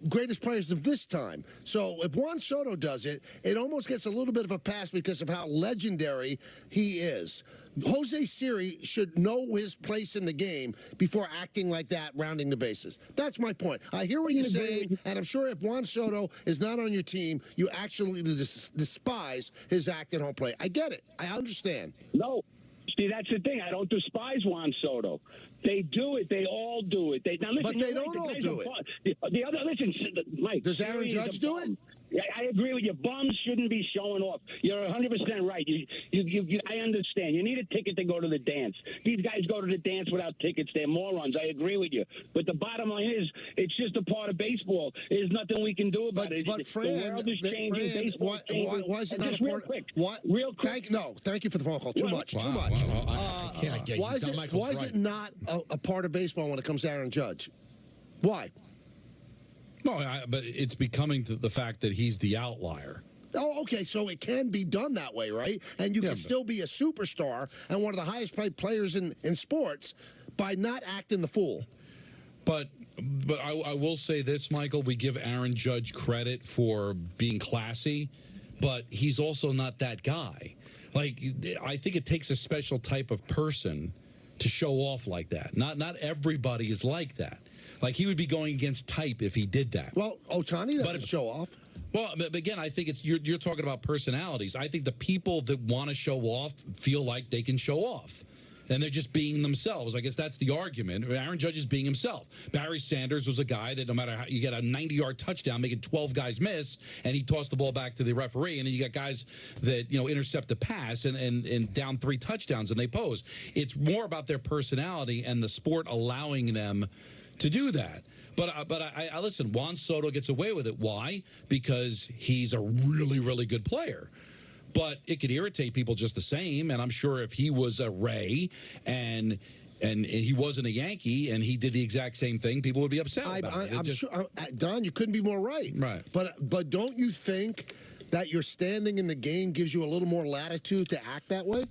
greatest players of this time. So if Juan Soto does it, it almost gets a little bit of a pass because of how legendary he is. Jose Siri should know his place in the game before acting like that, rounding the bases. That's my point. I hear what you're saying, and I'm sure if Juan Soto is not on your team, you actually despise his act at home plate. I get it. I understand. No. See, that's the thing. I don't despise Juan Soto. They do it. They all do it. Now, listen, But they don't all do it. The other, listen, Mike. Does Aaron Judge do it? I agree with you. Bums shouldn't be showing off. You're 100% right. I understand. You need a ticket to go to the dance. These guys go to the dance without tickets. They're morons. I agree with you. But the bottom line is, it's just a part of baseball. There's nothing we can do about it. But Fran, the world is changing. Baseball is changing. Why is it And not just a real part? quick. What? Real quick. Thank you for the phone call. Too much. Too much. Why is it not a part of baseball when it comes to Aaron Judge? Why? No, but it's becoming the fact that he's the outlier. Oh, okay, so it can be done that way, right? And you can still be a superstar and one of the highest paid players in sports by not acting the fool. But I will say this, Michael, we give Aaron Judge credit for being classy, but he's also not that guy. Like, I think it takes a special type of person to show off like that. Not everybody is like that. Like, he would be going against type if he did that. Well, Ohtani doesn't show off. Well, but again, I think you're talking about personalities. I think the people that want to show off feel like they can show off. And they're just being themselves. I guess that's the argument. Aaron Judge is being himself. Barry Sanders was a guy that no matter how you get a 90-yard touchdown, making 12 guys miss, and he tossed the ball back to the referee. And then you got guys that, intercept the pass and down 3 touchdowns and they pose. It's more about their personality and the sport allowing them to do that. But I listen, Juan Soto gets away with it. Why? Because he's a really, really good player. But it could irritate people just the same. And I'm sure if he was a Ray and he wasn't a Yankee and he did the exact same thing, people would be upset about it. I'm sure, Don, you couldn't be more right. Right. But don't you think that your standing in the game gives you a little more latitude to act that way?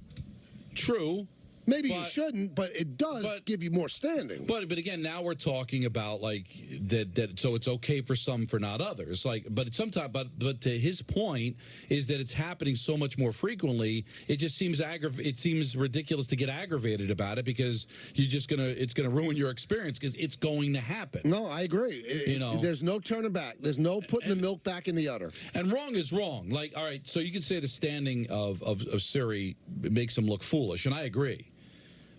True. Maybe you shouldn't, but it does give you more standing. But again, now we're talking about like that. So it's okay for some, for not others. Like, but sometimes, but to his point is that it's happening so much more frequently. It just seems it seems ridiculous to get aggravated about it because it's gonna ruin your experience because it's going to happen. No, I agree. There's no turning back. There's no putting the milk back in the udder. And wrong is wrong. Like, all right, so you can say the standing of Siri makes him look foolish, and I agree.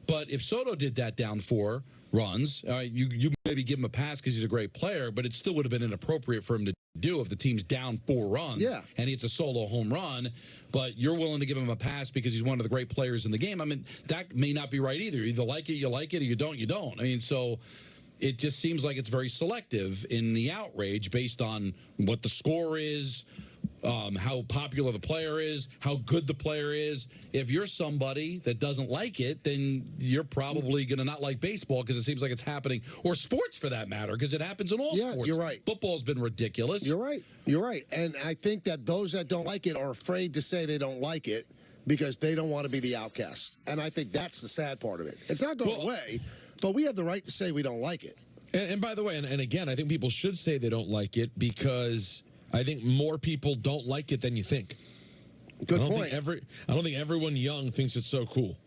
But if Soto did that down 4 runs, you maybe give him a pass because he's a great player, but it still would have been inappropriate for him to do if the team's down 4 runs and it's a solo home run, but you're willing to give him a pass because he's one of the great players in the game. I mean, that may not be right either. You either like it, or you don't. I mean, so it just seems like it's very selective in the outrage based on what the score is, how popular the player is, how good the player is. If you're somebody that doesn't like it, then you're probably going to not like baseball because it seems like it's happening, or sports for that matter, because it happens in all sports. Yeah, you're right. Football's been ridiculous. You're right. And I think that those that don't like it are afraid to say they don't like it because they don't want to be the outcast. And I think that's the sad part of it. It's not going away, but we have the right to say we don't like it. And by the way, and again, I think people should say they don't like it because I think more people don't like it than you think. Good point. I don't think everyone young thinks it's so cool.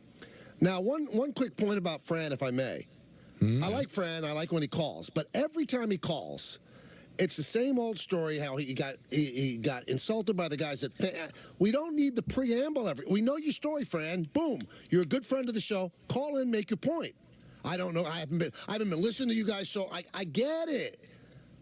Now, one quick point about Fran, if I may. I like Fran. I like when he calls. But every time he calls, It's the same old story. How he got insulted by the guys at. We don't need the preamble. We know your story, Fran. Boom. You're a good friend of the show. Call in, make your point. I don't know. I haven't been listening to you guys, so I get it.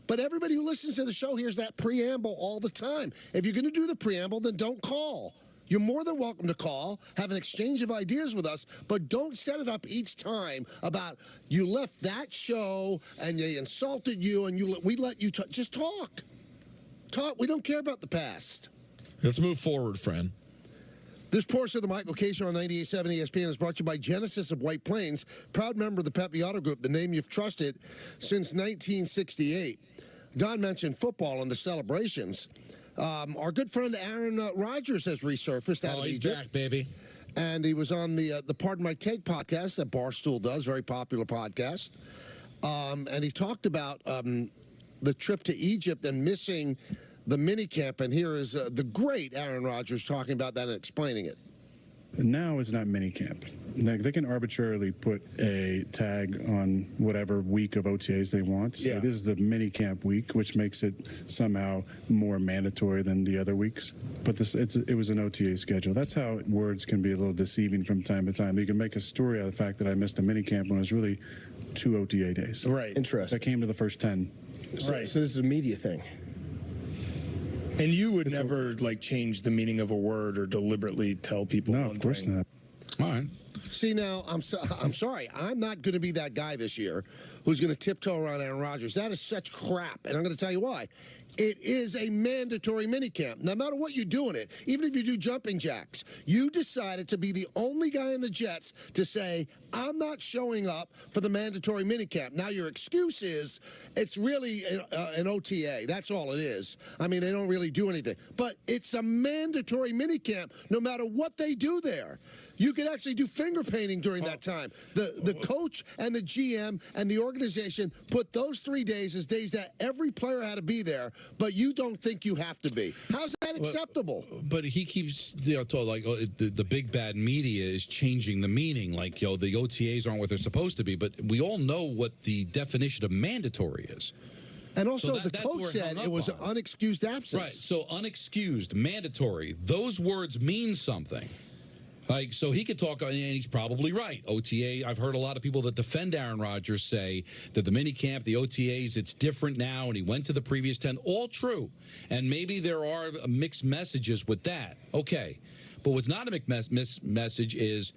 But everybody who listens to the show hears that preamble all the time. If you're going to do the preamble, then don't call. You're more than welcome to call, have an exchange of ideas with us, but don't set it up each time about you left that show and they insulted you and we let you talk. Just talk. Talk. We don't care about the past. Let's move forward, friend. This portion of the Michael K. Show on 98.7 ESPN is brought to you by Genesis of White Plains, proud member of the Pepe Auto Group, the name you've trusted since 1968. Don mentioned football and the celebrations. Our good friend Aaron Rodgers has resurfaced out of he's Egypt. back, baby. And he was on the Pardon My Take podcast that Barstool does, very popular podcast. And he talked about the trip to Egypt and missing the minicamp. And here is the great Aaron Rodgers talking about that and explaining it. Now it's not minicamp. They can arbitrarily put a tag on whatever week of OTAs they want. So this is the minicamp week, which makes it somehow more mandatory than the other weeks. But it was an OTA schedule. That's how words can be a little deceiving from time to time. You can make a story out of the fact that I missed a minicamp when it was really 2 OTA days. Right. Interesting. That came to the first 10. Right. So this is a media thing. And you would never change the meaning of a word or deliberately tell people one thing. No, of course not. All right. See, now, I'm sorry. I'm not going to be that guy this year who's going to tiptoe around Aaron Rodgers. That is such crap, and I'm going to tell you why. It is a mandatory minicamp. No matter what you do in it, even if you do jumping jacks, you decided to be the only guy in the Jets to say, I'm not showing up for the mandatory minicamp. Now, your excuse is it's really an OTA. That's all it is. I mean, they don't really do anything. But it's a mandatory minicamp no matter what they do there. You could actually do finger painting during that time. The coach and the GM and the organization put those 3 days as days that every player had to be there, but you don't think you have to be. How's that acceptable? But he keeps told the big bad media is changing the meaning. Like, the OTAs aren't what they're supposed to be. But we all know what the definition of mandatory is. And also, the coach said it was an unexcused absence. Right. So unexcused, mandatory. Those words mean something. So he could talk, and he's probably right. OTA, I've heard a lot of people that defend Aaron Rodgers say that the minicamp, the OTAs, it's different now, and he went to the previous 10. All true. And maybe there are mixed messages with that. Okay. But what's not a mixed message is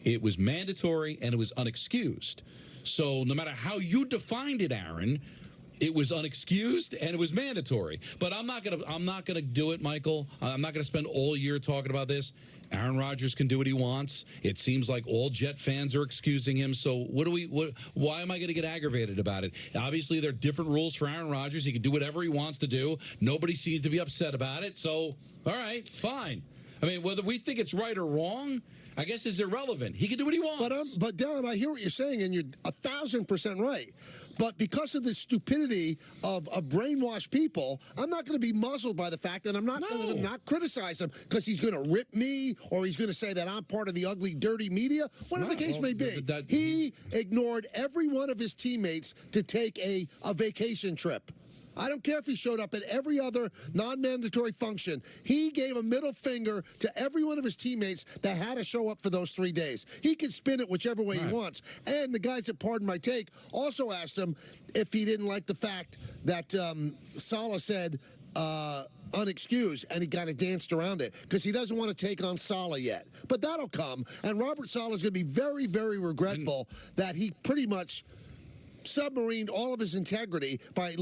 it was mandatory and it was unexcused. So no matter how you defined it, Aaron, it was unexcused and it was mandatory. But I'm not gonna do it, Michael. I'm not gonna spend all year talking about this. Aaron Rodgers can do what he wants. It seems like all Jet fans are excusing him. So why am I going to get aggravated about it? Obviously, there are different rules for Aaron Rodgers. He can do whatever he wants to do. Nobody seems to be upset about it. So, all right, fine. I mean, whether we think it's right or wrong, I guess it's irrelevant. He can do what he wants. But Dylan, I hear what you're saying, and you're 1,000% right. But because of the stupidity of brainwashed people, I'm not going to be muzzled by the fact that I'm not going to not criticize him because he's going to rip me or he's going to say that I'm part of the ugly, dirty media. Whatever the case may be, he ignored every one of his teammates to take a vacation trip. I don't care if he showed up at every other non-mandatory function. He gave a middle finger to every one of his teammates that had to show up for those 3 days. He can spin it whichever way he wants. And the guys at Pardon My Take also asked him if he didn't like the fact that Saleh said unexcused, and he kind of danced around it because he doesn't want to take on Saleh yet. But that'll come. And Robert Saleh is going to be very, very regretful that he pretty much submarined all of his integrity by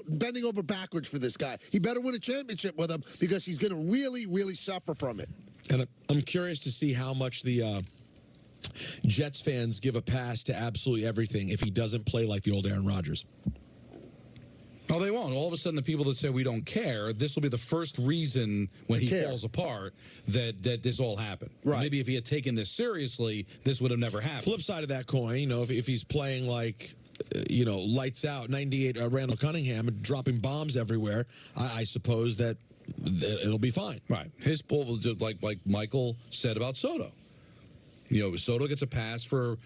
bending over backwards for this guy. He better win a championship with him because he's going to really, really suffer from it. And I'm curious to see how much the Jets fans give a pass to absolutely everything if he doesn't play like the old Aaron Rodgers. No, they won't. All of a sudden, the people that say we don't care, this will be the first reason when he falls apart that this all happened. Right. Maybe if he had taken this seriously, this would have never happened. Flip side of that coin, if he's playing like lights out, 98 Randall Cunningham and dropping bombs everywhere, I suppose that it'll be fine. Right. His ball will do like Michael said about Soto. Soto gets a pass for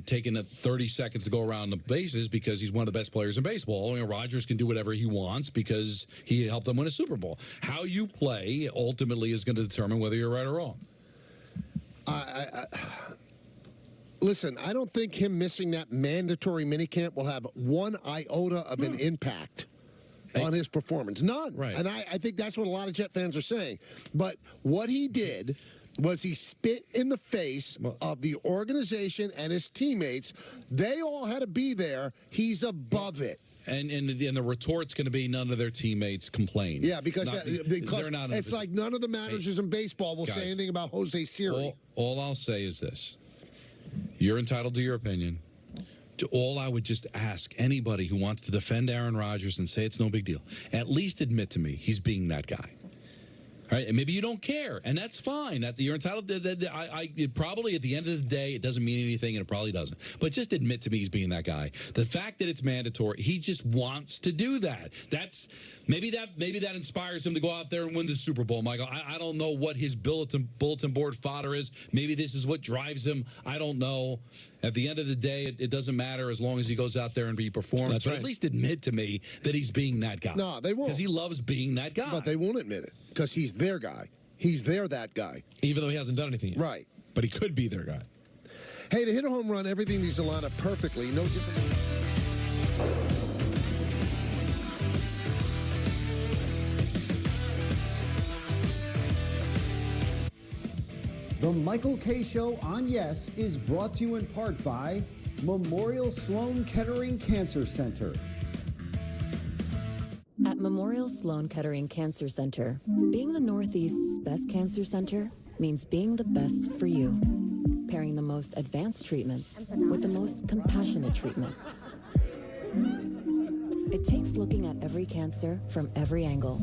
taking 30 seconds to go around the bases because he's one of the best players in baseball. Rodgers can do whatever he wants because he helped them win a Super Bowl. How you play ultimately is going to determine whether you're right or wrong. Listen, I don't think him missing that mandatory minicamp will have one iota of an impact on his performance. None. Right. And I think that's what a lot of Jet fans are saying. But what he did was he spit in the face of the organization and his teammates. They all had to be there. He's above it. And the retort's going to be none of their teammates complain. Yeah, because they're not it's like none of the managers in baseball will say anything about Jose Siri. All I'll say is this. You're entitled to your opinion. All I would just ask anybody who wants to defend Aaron Rodgers and say it's no big deal, at least admit to me he's being that guy. All right, and maybe you don't care, and that's fine. You're entitled to that. Probably at the end of the day, it doesn't mean anything, and it probably doesn't. But just admit to me he's being that guy. The fact that it's mandatory, he just wants to do that. That's maybe that inspires him to go out there and win the Super Bowl, Michael. I don't know what his bulletin board fodder is. Maybe this is what drives him. I don't know. At the end of the day, it doesn't matter as long as he goes out there and he performs. That's right. At least admit to me that he's being that guy. No, they won't. Because he loves being that guy. But they won't admit it because he's their guy. He's that guy. Even though he hasn't done anything yet. Right. But he could be their guy. Hey, to hit a home run, everything needs to line up perfectly. No different. The Michael K. Show on Yes is brought to you in part by Memorial Sloan Kettering Cancer Center. At Memorial Sloan Kettering Cancer Center, being the Northeast's best cancer center means being the best for you. Pairing the most advanced treatments with the most compassionate treatment. It takes looking at every cancer from every angle.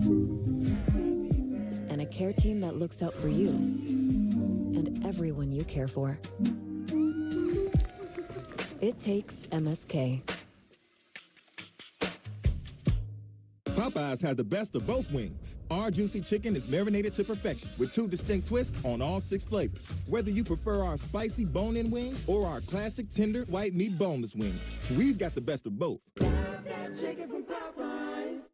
And a care team that looks out for you and everyone you care for. It takes MSK. Popeyes has the best of both wings. Our juicy chicken is marinated to perfection with 2 distinct twists on all 6 flavors. Whether you prefer our spicy bone-in wings or our classic tender white meat boneless wings, we've got the best of both. Got that chicken from Popeyes.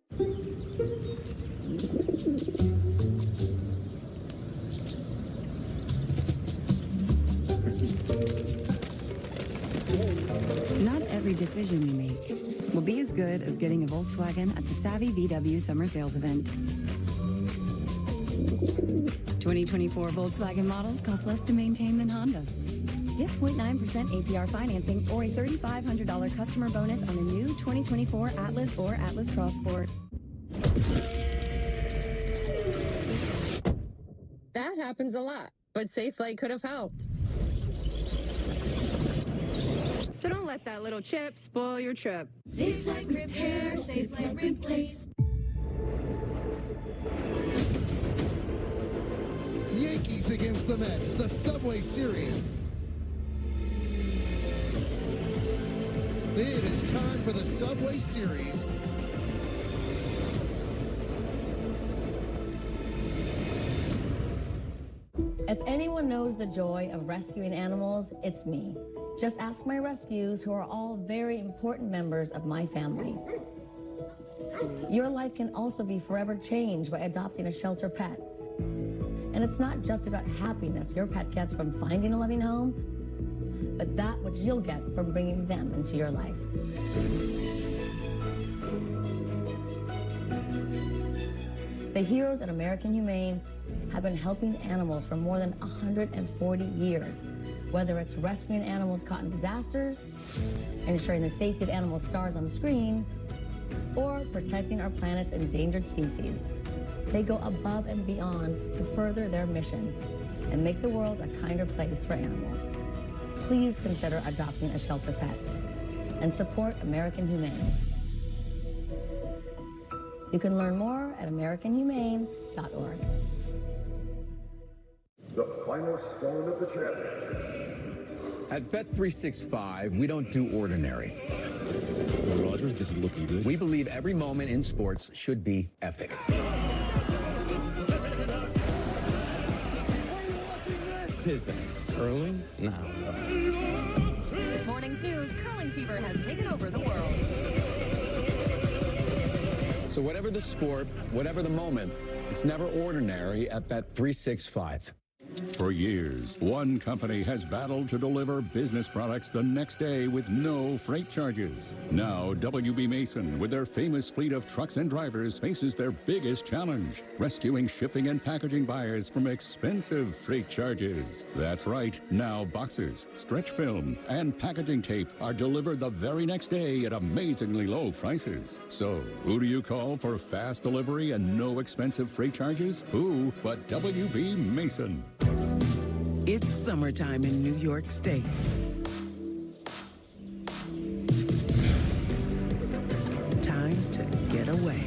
Not every decision we make will be as good as getting a Volkswagen at the Savvy VW Summer Sales Event. 2024 Volkswagen models cost less to maintain than Honda. Get 0.9% APR financing or a $3,500 customer bonus on a new 2024 Atlas or Atlas Cross Sport. That happens a lot, but Safe Flight could have helped. So don't let that little chip spoil your trip. Safe Flight Repair, Safe Flight Replace. Yankees against the Mets, the Subway Series. It is time for the Subway Series. If anyone knows the joy of rescuing animals, it's me. Just ask my rescues, who are all very important members of my family. Your life can also be forever changed by adopting a shelter pet. And it's not just about happiness your pet gets from finding a loving home, but that which you'll get from bringing them into your life. The heroes at American Humane have been helping animals for more than 140 years, whether it's rescuing animals caught in disasters, ensuring the safety of animal stars on screen, or protecting our planet's endangered species. They go above and beyond to further their mission and make the world a kinder place for animals. Please consider adopting a shelter pet and support American Humane. You can learn more at AmericanHumane.org. The final stone of the championship. At Bet365, we don't do ordinary. Rogers, this is looking good. We believe every moment in sports should be epic. Is that? Curling? No. This morning's news, curling fever has taken over the world. So whatever the sport, whatever the moment, it's never ordinary at Bet365. For years, one company has battled to deliver business products the next day with no freight charges. Now, WB Mason, with their famous fleet of trucks and drivers, faces their biggest challenge, rescuing shipping and packaging buyers from expensive freight charges. That's right. Now, boxes, stretch film, and packaging tape are delivered the very next day at amazingly low prices. So, who do you call for fast delivery and no expensive freight charges? Who but WB Mason? It's summertime in New York State. Time to get away.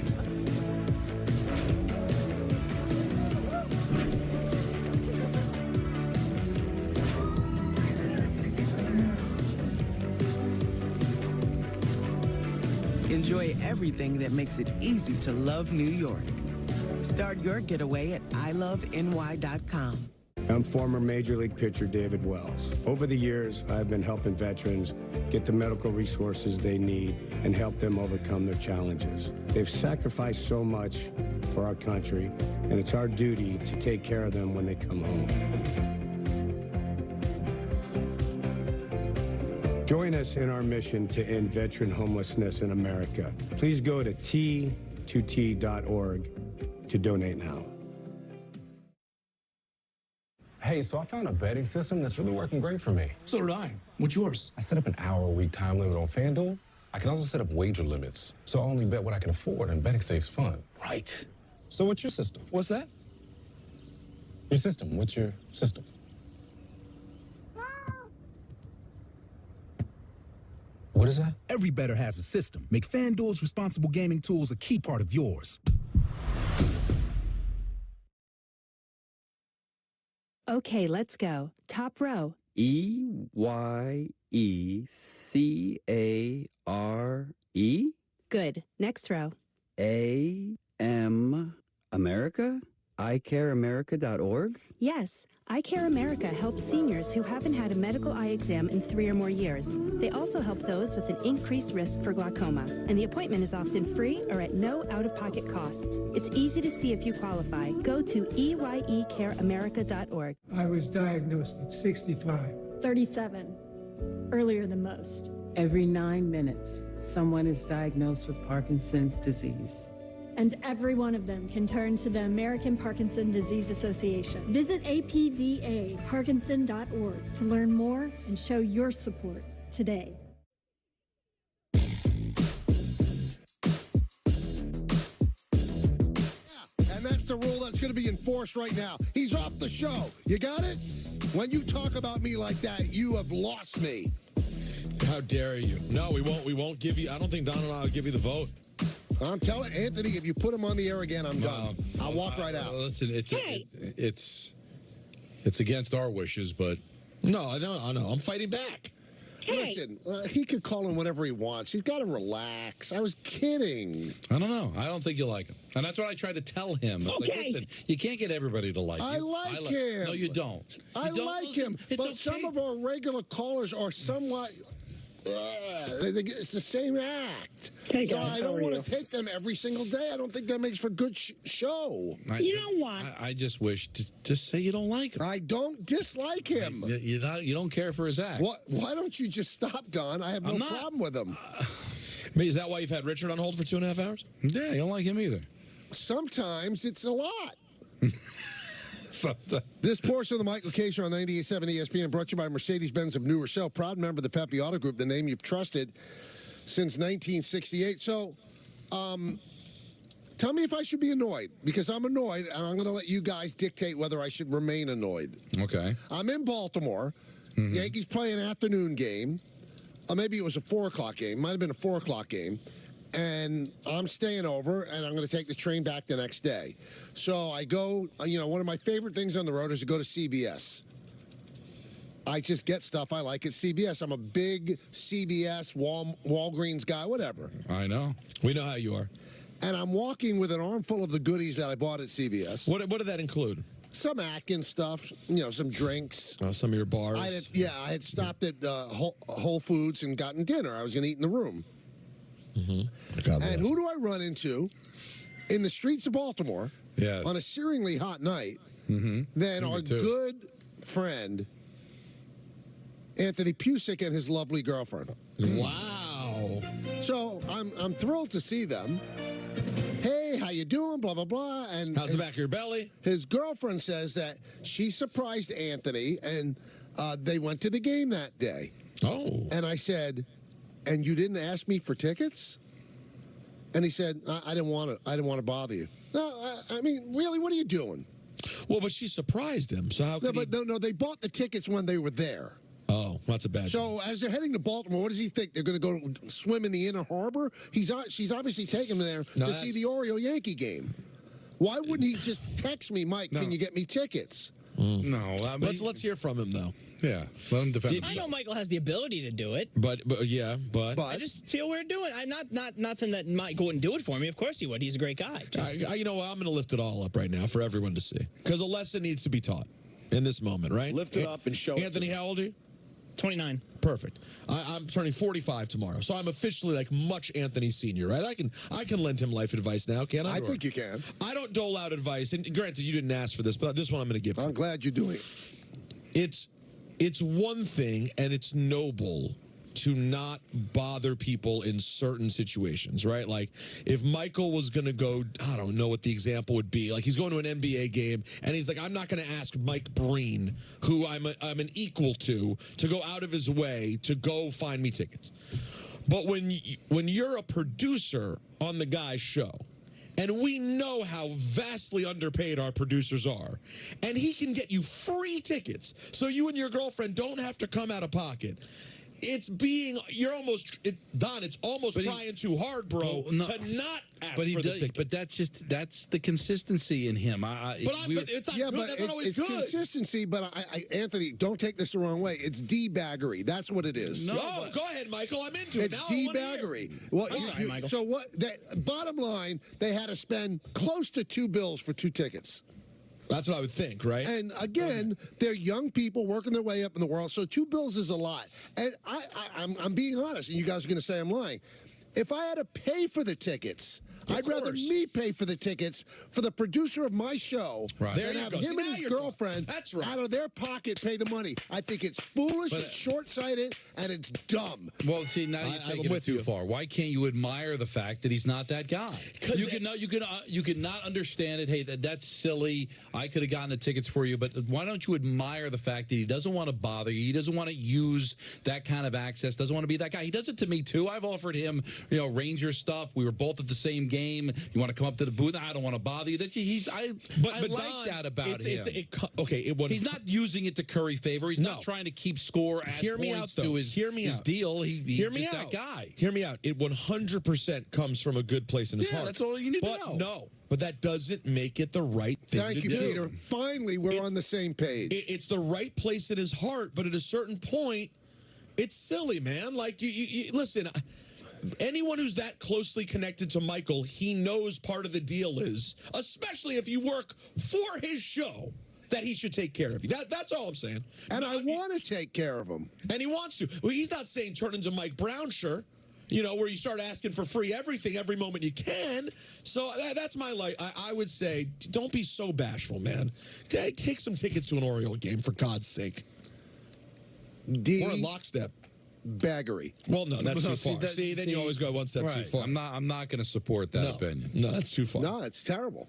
Enjoy everything that makes it easy to love New York. Start your getaway at iloveny.com. I'm former Major League pitcher David Wells. Over the years, I've been helping veterans get the medical resources they need and help them overcome their challenges. They've sacrificed so much for our country, and it's our duty to take care of them when they come home. Join us in our mission to end veteran homelessness in America. Please go to t2t.org to donate now. Hey, so I found a betting system that's really working great for me. So did I. What's yours? I set up an hour-a-week time limit on FanDuel. I can also set up wager limits, so I only bet what I can afford, and betting stays fun. Right. So what's your system? What's that? Your system. What's your system? What is that? Every bettor has a system. Make FanDuel's responsible gaming tools a key part of yours. Okay, let's go. Top row. EYECARE? Good. Next row. AM America? iCareAmerica.org? Yes. Eye Care America helps seniors who haven't had a medical eye exam in 3 or more years. They also help those with an increased risk for glaucoma, and the appointment is often free or at no out-of-pocket cost. It's easy to see if you qualify. Go to EYECareAmerica.org. I was diagnosed at 65. 37. Earlier than most. Every 9 minutes, someone is diagnosed with Parkinson's disease. And every one of them can turn to the American Parkinson Disease Association. Visit apdaparkinson.org to learn more and show your support today. And that's the rule that's going to be enforced right now. He's off the show. You got it? When you talk about me like that, you have lost me. How dare you? No, we won't. We won't give you. I don't think Don and I will give you the vote. I'm telling Anthony, if you put him on the air again, I'm done. I'll walk right out. Listen, it's against our wishes, but no, I know. I'm fighting back. Listen, he could call him whatever he wants. He's got to relax. I was kidding. I don't know. I don't think you like him, and that's what I tried to tell him. It's like, listen, you can't get everybody to like you. I like him. No, you don't. I like him, but some of our regular callers are somewhat. It's the same act. Hey so guys, I don't want to take them every single day. I don't think that makes for good show. You know what? I just wish to just say you don't like him. I don't dislike him. You don't care for his act. Why don't you just stop, Don? I have no problem with him. Is that why you've had Richard on hold for 2.5 hours? Yeah, you don't like him either. Sometimes it's a lot. This portion of the Michael K. Show on 98.7 ESPN brought to you by Mercedes-Benz of New Rochelle, proud member of the Pepe Auto Group, the name you've trusted since 1968. So, tell me if I should be annoyed, because I'm annoyed, and I'm going to let you guys dictate whether I should remain annoyed. Okay. I'm in Baltimore. Mm-hmm. Yankees play an afternoon game. Maybe it was a 4 o'clock game. Might have been a 4 o'clock game. And I'm staying over, and I'm going to take the train back the next day. So I go, one of my favorite things on the road is to go to CBS. I just get stuff I like at CBS. I'm a big CBS, Walgreens guy, whatever. I know. We know how you are. And I'm walking with an armful of the goodies that I bought at CBS. What did that include? some Atkins stuff, some drinks. Some of your bars. I had stopped at Whole Foods and gotten dinner. I was going to eat in the room. Mm-hmm. And who do I run into in the streets of Baltimore on a searingly hot night than our good friend Anthony Pusick and his lovely girlfriend? Wow. So I'm thrilled to see them. Hey, how you doing? Blah, blah, blah. And how's the back of your belly? His girlfriend says that she surprised Anthony, and they went to the game that day. Oh. And I said, and you didn't ask me for tickets? And he said, I didn't want to bother you. No, I mean, really, what are you doing? Well, but she surprised him. So how could No, they bought the tickets when they were there. Oh, that's a bad. So as they're heading to Baltimore, what does he think? They're going to go swim in the inner harbor? She's obviously taking him there to see the Oriole Yankee game. Why wouldn't he just text me, Mike? Can you get me tickets? No, I mean, let's hear from him though. Yeah, let him defend. I know Michael has the ability to do it, but I just feel weird doing it. Not nothing that Michael wouldn't do it for me. Of course he would. He's a great guy. You know what? I'm going to lift it all up right now for everyone to see, because a lesson needs to be taught in this moment, right? Lift it up and show Anthony, it. how old are you? 29. Perfect. I'm turning 45 tomorrow, so I'm officially like much Anthony Senior, right? I can lend him life advice now, can't I? I think you can. I don't dole out advice, and granted, you didn't ask for this, but this one I'm going to give. I'm glad you're doing it. It's one thing, and it's noble to not bother people in certain situations, right? Like if Michael was going to go, I don't know what the example would be. Like he's going to an NBA game and he's like, I'm not going to ask Mike Breen, who I'm an equal to go out of his way to go find me tickets. But when you're a producer on the guy's show, and we know how vastly underpaid our producers are, and he can get you free tickets so you and your girlfriend don't have to come out of pocket. Don, it's almost trying too hard, bro, to not ask for the tickets. But that's the consistency in him. It's not good. That's not always it's good. Consistency, but Anthony, don't take this the wrong way. It's D-baggery. That's what it is. Go ahead, Michael. I'm into it. It's D-baggery. Michael. So what? Bottom line, they had to spend close to $2 for 2 tickets. That's what I would think, right? And again, they're young people working their way up in the world, so $2 is a lot. And I'm being honest, and you guys are going to say I'm lying. If I had to pay for the tickets, I'd rather me pay for the tickets for the producer of my show than have him and his girlfriend out of their pocket pay the money. I think it's foolish, it's short-sighted, and it's dumb. Well, see, now you're taking it too far. Why can't you admire the fact that he's not that guy? You could not understand it. Hey, that's silly. I could have gotten the tickets for you, but why don't you admire the fact that he doesn't want to bother you? He doesn't want to use that kind of access. Doesn't want to be that guy. He does it to me too. I've offered him, Ranger stuff. We were both at the same game. You want to come up to the booth? I don't want to bother you. I like Don, that about him. He's not using it to curry favor. He's not trying to keep score. Hear me out, to though. his deal. He's just that guy. Hear me out. It 100% comes from a good place in his heart. That's all you need to know. No, but that doesn't make it the right thing Thank to you, do. Peter. Finally, we're on the same page. It's the right place in his heart, but at a certain point, it's silly, man. Like, you listen, anyone who's that closely connected to Michael, he knows part of the deal is, especially if you work for his show, that he should take care of you. That's all I'm saying. And I want to take care of him. And he wants to. Well, he's not saying turn into Mike Brown, sure. Where you start asking for free everything every moment you can. So that's my life. I would say, don't be so bashful, man. Take some tickets to an Oriole game, for God's sake. We're in lockstep. Baggery. Well, no, that's too far. Then you always go one step too far. I'm not going to support that opinion. No, that's too far. No, it's terrible.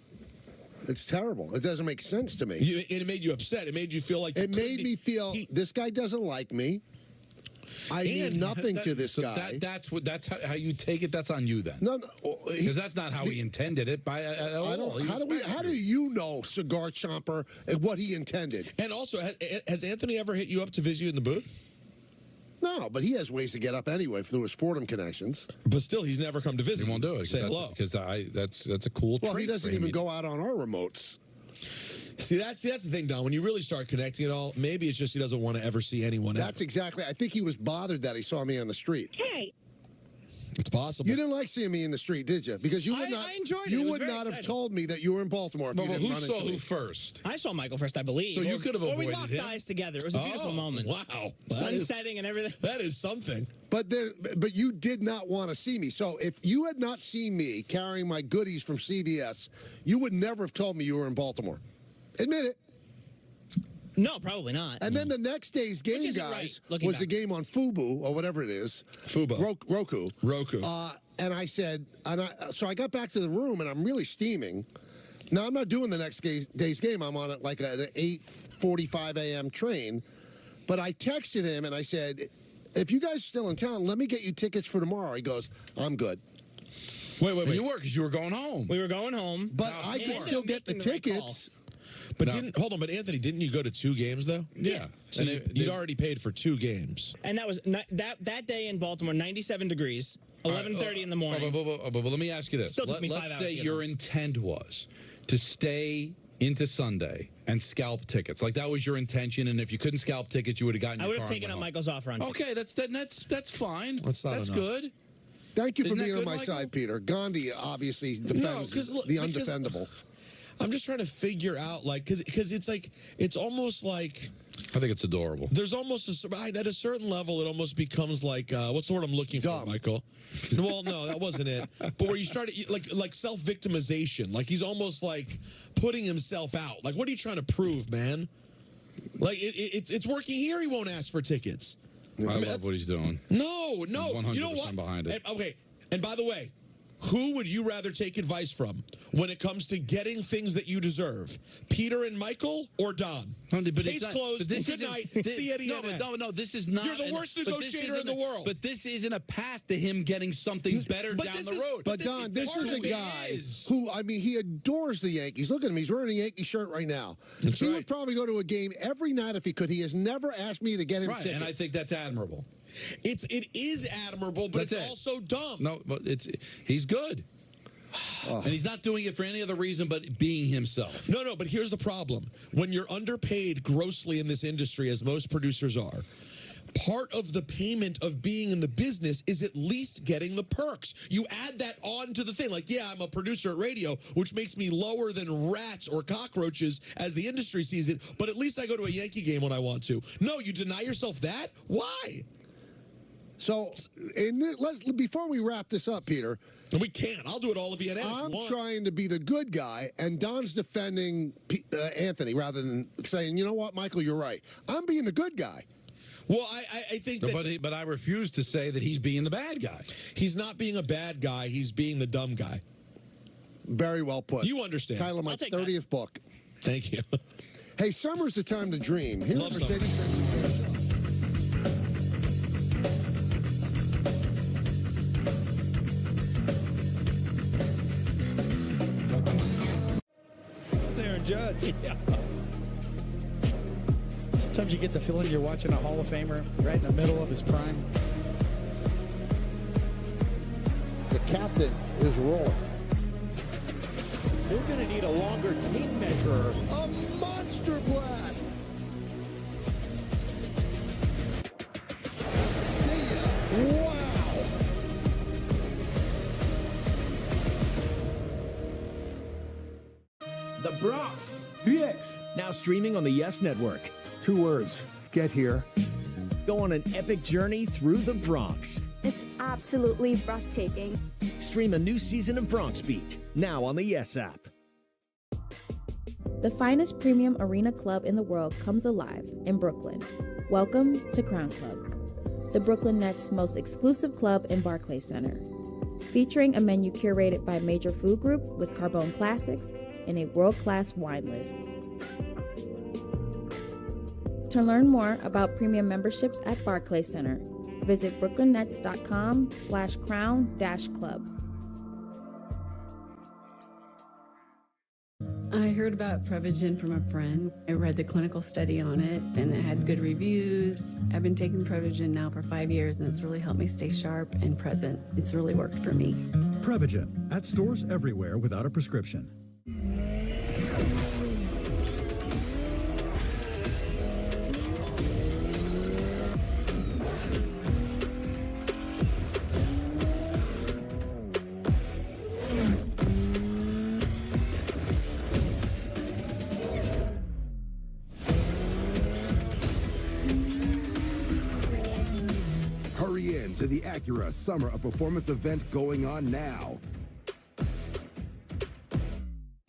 It's terrible. It doesn't make sense to me. It made you upset. It made you feel like... It made me feel, this guy doesn't like me. I mean nothing to this guy. That's how you take it. That's on you then. No, because that's not how he intended it at all. How do you know, Cigar Chomper, what he intended? And also, has Anthony ever hit you up to visit you in the booth? No, but he has ways to get up anyway through his Fordham connections. But still, he's never come to visit. He won't do it. Say hello. Because that's a cool trait. Well, he doesn't even go out on our remotes. See, that's the thing, Don. When you really start connecting it all, maybe it's just he doesn't want to ever see anyone else. That's exactly. I think he was bothered that he saw me on the street. Hey. It's possible. You didn't like seeing me in the street, did you? Because you would not. I enjoyed it. You It was would very not have exciting. told me that you were in Baltimore if you didn't who run saw into who me. first? I saw Michael first, I believe. So you could have Or we avoided locked him. eyes together. It was a beautiful moment. Wow. Sun setting and everything. That is something. But you did not want to see me. So if you had not seen me carrying my goodies from CVS, you would never have told me you were in Baltimore. Admit it. No, probably not. And then the next day's game, isn't guys, right, looking was the back. game on Fubo or whatever it is. Fubo. Roku. Roku. And I said, so I got back to the room and I'm really steaming. Now, I'm not doing the next day's game. I'm on like an 8:45 a.m. train. But I texted him and I said, if you guys are still in town, let me get you tickets for tomorrow. He goes, I'm good. Wait. You were, because you were going home. We were going home. But I could still get the tickets. But hold on, but Anthony, didn't you go to 2 games though? Yeah. So you'd already paid for 2 games. And that was that day in Baltimore, 97 degrees, 11:30 in the morning. But let me ask you this. Still took me 5 Let's hours say to get your home. intent was to stay into Sunday and scalp tickets. Like that was your intention, and if you couldn't scalp tickets, you would have gotten I your would have car and taken went up home. Michael's offer on Okay, that's fine. That's not enough. good. Thank you for Isn't that being on good, my Michael? side, Peter. Gandhi obviously defends the undefendable. I'm just trying to figure out, like, because it's like, it's almost like, I think it's adorable. there's almost at a certain level, it almost becomes like, what's the word I'm looking for, Michael? Well, no, that wasn't it. But where you started, like self-victimization. Like he's almost like putting himself out. Like, what are you trying to prove, man? Like, it's working here. He won't ask for tickets. I love what he's doing. No. I'm 100% You know what? behind it. And by the way, who would you rather take advice from when it comes to getting things that you deserve? Peter and Michael or Don? Case closed. Good night. See you at the end. No, this is not. You're the worst negotiator in the world. But this isn't a path to him getting something better down the road. But Don, this is a guy who, I mean, he adores the Yankees. Look at him. He's wearing a Yankee shirt right now. He would probably go to a game every night if he could. He has never asked me to get him tickets. And I think that's admirable. It is admirable, but That's it's it. also dumb. No, but he's good. And he's not doing it for any other reason but being himself. No, but here's the problem. When you're underpaid grossly in this industry, as most producers are, part of the payment of being in the business is at least getting the perks. You add that on to the thing. Like, yeah, I'm a producer at radio, which makes me lower than rats or cockroaches as the industry sees it, but at least I go to a Yankee game when I want to. No, you deny yourself that? Why? So, before we wrap this up, Peter. And we can't. I'll do it all of you. I'm trying to be the good guy, and Don's defending Anthony rather than saying, you know what, Michael, you're right. I'm being the good guy. Well, I think that... But I refuse to say that he's being the bad guy. He's not being a bad guy. He's being the dumb guy. Very well put. You understand. Title of my 30th book. Thank you. Hey, summer's the time to dream. Here's Love Mercedes-Benz. It's Aaron Judge. Yeah. Sometimes you get the feeling you're watching a Hall of Famer right in the middle of his prime. The captain is rolling. They're going to need a longer tape measure. A monster blast. See ya. Wow. The Bronx. BX. Now streaming on the Yes Network. 2 words. Get here. Go on an epic journey through the Bronx. It's absolutely breathtaking. Stream a new season of Bronx Beat. Now on the Yes app. The finest premium arena club in the world comes alive in Brooklyn. Welcome to Crown Club, the Brooklyn Nets' most exclusive club in Barclays Center. Featuring a menu curated by a major food group with Carbone classics and a world-class wine list. To learn more about premium memberships at Barclays Center, visit brooklynnets.com/crown-club. I heard about Prevagen from a friend. I read the clinical study on it, and it had good reviews. I've been taking Prevagen now for 5 years, and it's really helped me stay sharp and present. It's really worked for me. Prevagen, at stores everywhere without a prescription. the Acura Summer of Performance event going on now.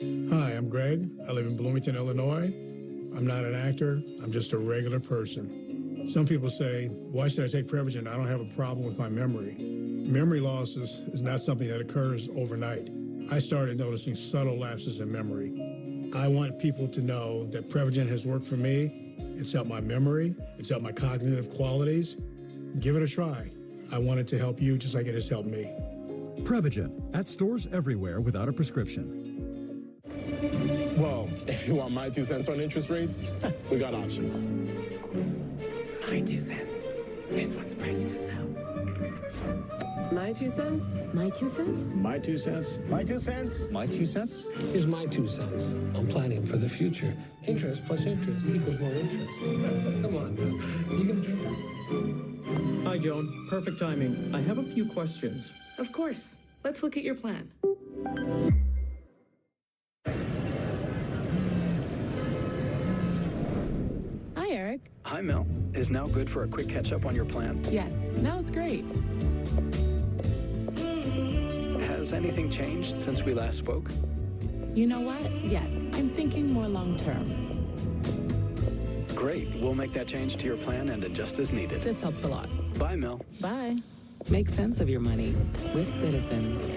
Hi, I'm Greg. I live in Bloomington, Illinois. I'm not an actor. I'm just a regular person. Some people say, why should I take Prevagen? I don't have a problem with my memory. Memory loss is not something that occurs overnight. I started noticing subtle lapses in memory. I want people to know that Prevagen has worked for me. It's helped my memory. It's helped my cognitive qualities. Give it a try. I want it to help you just like it has helped me. Prevagen, at stores everywhere without a prescription. Well, if you want my 2 cents on interest rates, we got options. My 2 cents. This one's priced to sell. My 2 cents? My 2 cents? My 2 cents? My 2 cents? My 2 cents? Here's my 2 cents. I'm planning for the future. Interest plus interest equals more interest. Come on, now. You can get that. Hi, Joan. Perfect timing. I have a few questions. Of course. Let's look at your plan. Hi, Eric. Hi, Mel. Is now good for a quick catch-up on your plan? Yes, now's great. Has anything changed since we last spoke? You know what? Yes, I'm thinking more long-term. Great. We'll make that change to your plan and adjust as needed. This helps a lot. Bye, Mel. Bye. Make sense of your money with Citizens.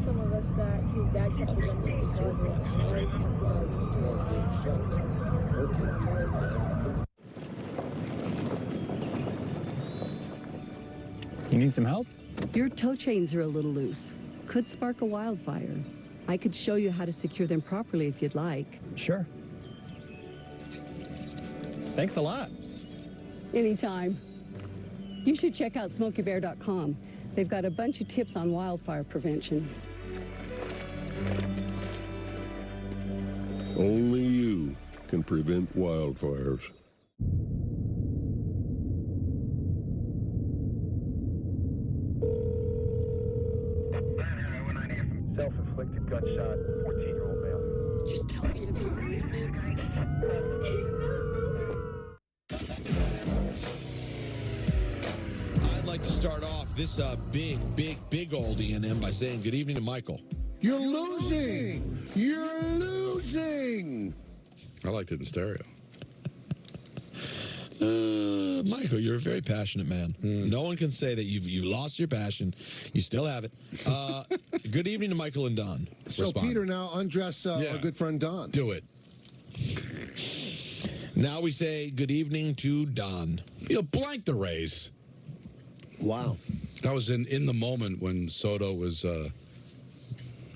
Some of us that his dad kept the gun with his dog and others You need some help? Your tow chains are a little loose. Could spark a wildfire. I could show you how to secure them properly if you'd like. Sure. Thanks a lot. Anytime. You should check out SmokeyBear.com. They've got a bunch of tips on wildfire prevention. Only you can prevent wildfires. Self-inflicted gunshot, 14-year-old male. Just tell me to hurry. I'd like to start off this big old E&M by saying good evening to Michael. You're losing! You're losing! I liked it in stereo. Michael, you're a very passionate man. No one can say that you've lost your passion. You still have it. Good evening to Michael and Don. So, Respond. Peter, now undress our good friend Don. Do it. Now we say good evening to Don. You blank the Rays. Wow. That was in the moment when Soto was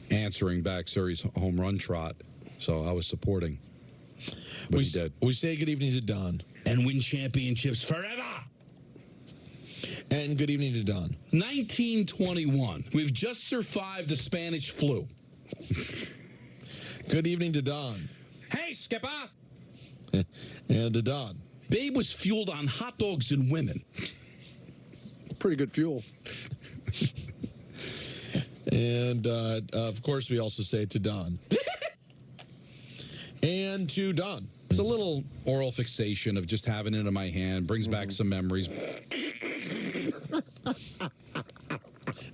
answering back Suri's home run trot. So I was supporting. But he did. We say good evening to Don. And win championships forever. And good evening to Don. 1921. We've just survived the Spanish flu. Good evening to Don. Hey, Skipper. And to Don. Babe was fueled on hot dogs and women. Pretty good fuel. And, of course, we also say to Don. And to Don. It's a little oral fixation of just having it in my hand. Brings back some memories.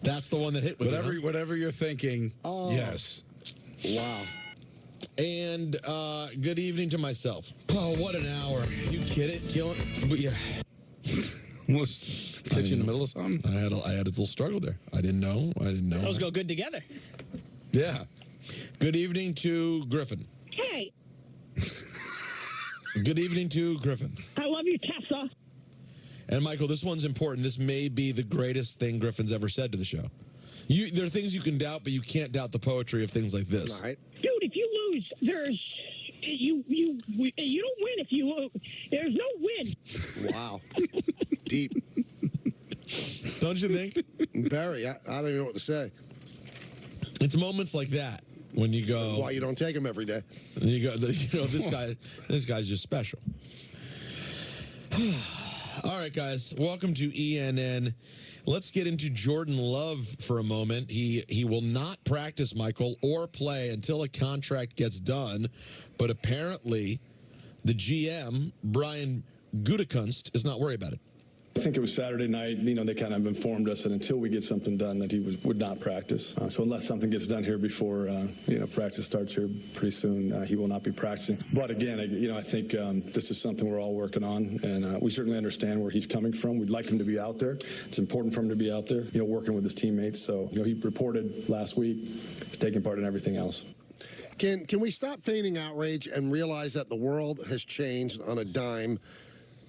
That's the one that hit with whatever you're thinking. Oh. Yes. Wow. And good evening to myself. Oh, what an hour. You kidding? Killing? But yeah. Was catch you in the middle of something? I had a little struggle there. I didn't know. Those go good together. Yeah. Good evening to Griffin. Hey, Good evening to Griffin. I love you, Tessa. And Michael, this one's important. This may be the greatest thing Griffin's ever said to the show. There are things you can doubt, but you can't doubt the poetry of things like this. All right. Dude, if you lose, you don't win if you lose. There's no win. Wow. Deep. Don't you think? Barry, I don't even know what to say. It's moments like that when you go. Why you don't take him every day? You go. This guy's just special. All right, guys. Welcome to ENN. Let's get into Jordan Love for a moment. He will not practice, Michael, or play until a contract gets done. But apparently, the GM, Brian Gutekunst, is not worried about it. I think it was Saturday night. They kind of informed us that until we get something done, that he would not practice. So unless something gets done here before practice starts here pretty soon, he will not be practicing. But again, I think this is something we're all working on, and we certainly understand where he's coming from. We'd like him to be out there. It's important for him to be out there, working with his teammates. So he reported last week. He's taking part in everything else. Can we stop feigning outrage and realize that the world has changed on a dime?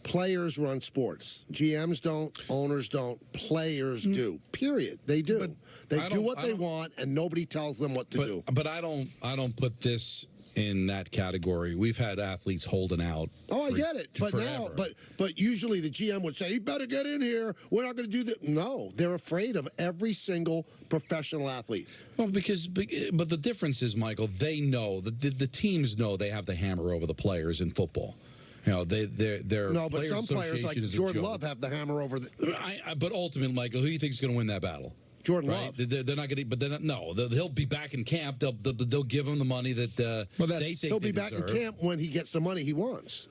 Players run sports. GMs don't, owners don't, players do. Period. They do. They do what they want, and nobody tells them what to do. But I don't put this in that category. We've had athletes holding out. Oh, I get it. But forever. now, but usually the GM would say, "You better get in here. We're not going to do that." No, they're afraid of every single professional athlete. Well, but the difference is, Michael, they know the teams know they have the hammer over the players in football. They're no, but some players like Jordan Love have the hammer over the. But ultimately, Michael, who do you think is going to win that battle? Jordan Love. They're not going to, but he'll be back in camp. They'll give him the money that they think he'll be back in camp when he gets the money he wants.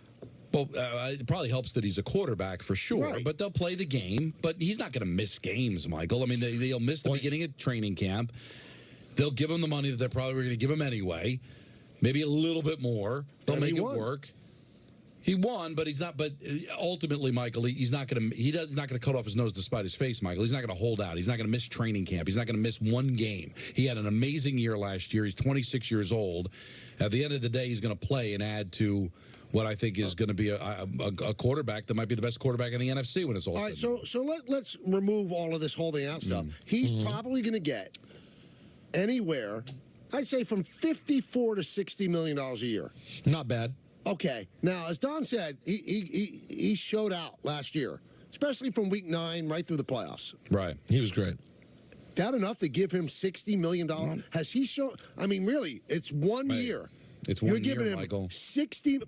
Well, it probably helps that he's a quarterback for sure, Right. but they'll play the game. But he's not going to miss games, Michael. I mean, they'll miss the beginning of training camp. They'll give him the money that they're probably going to give him anyway, maybe a little bit more. They'll make it work. He won, but he's not. But ultimately, Michael, he's not going to cut off his nose to spite his face, Michael. He's not going to hold out. He's not going to miss training camp. He's not going to miss one game. He had an amazing year last year. He's 26 years old. At the end of the day, he's going to play and add to what I think is going to be a quarterback that might be the best quarterback in the NFC when it's all right. said. So let's remove all of this holding out stuff. He's probably going to get anywhere, I'd say, from $54 to $60 million a year. Not bad. Okay. Now, as Don said, he showed out last year, especially from week 9 right through the playoffs. Right. He was great. That enough to give him $60 million? Has he shown? I mean, really, it's 1 year. It's 1 year, You're giving him Michael.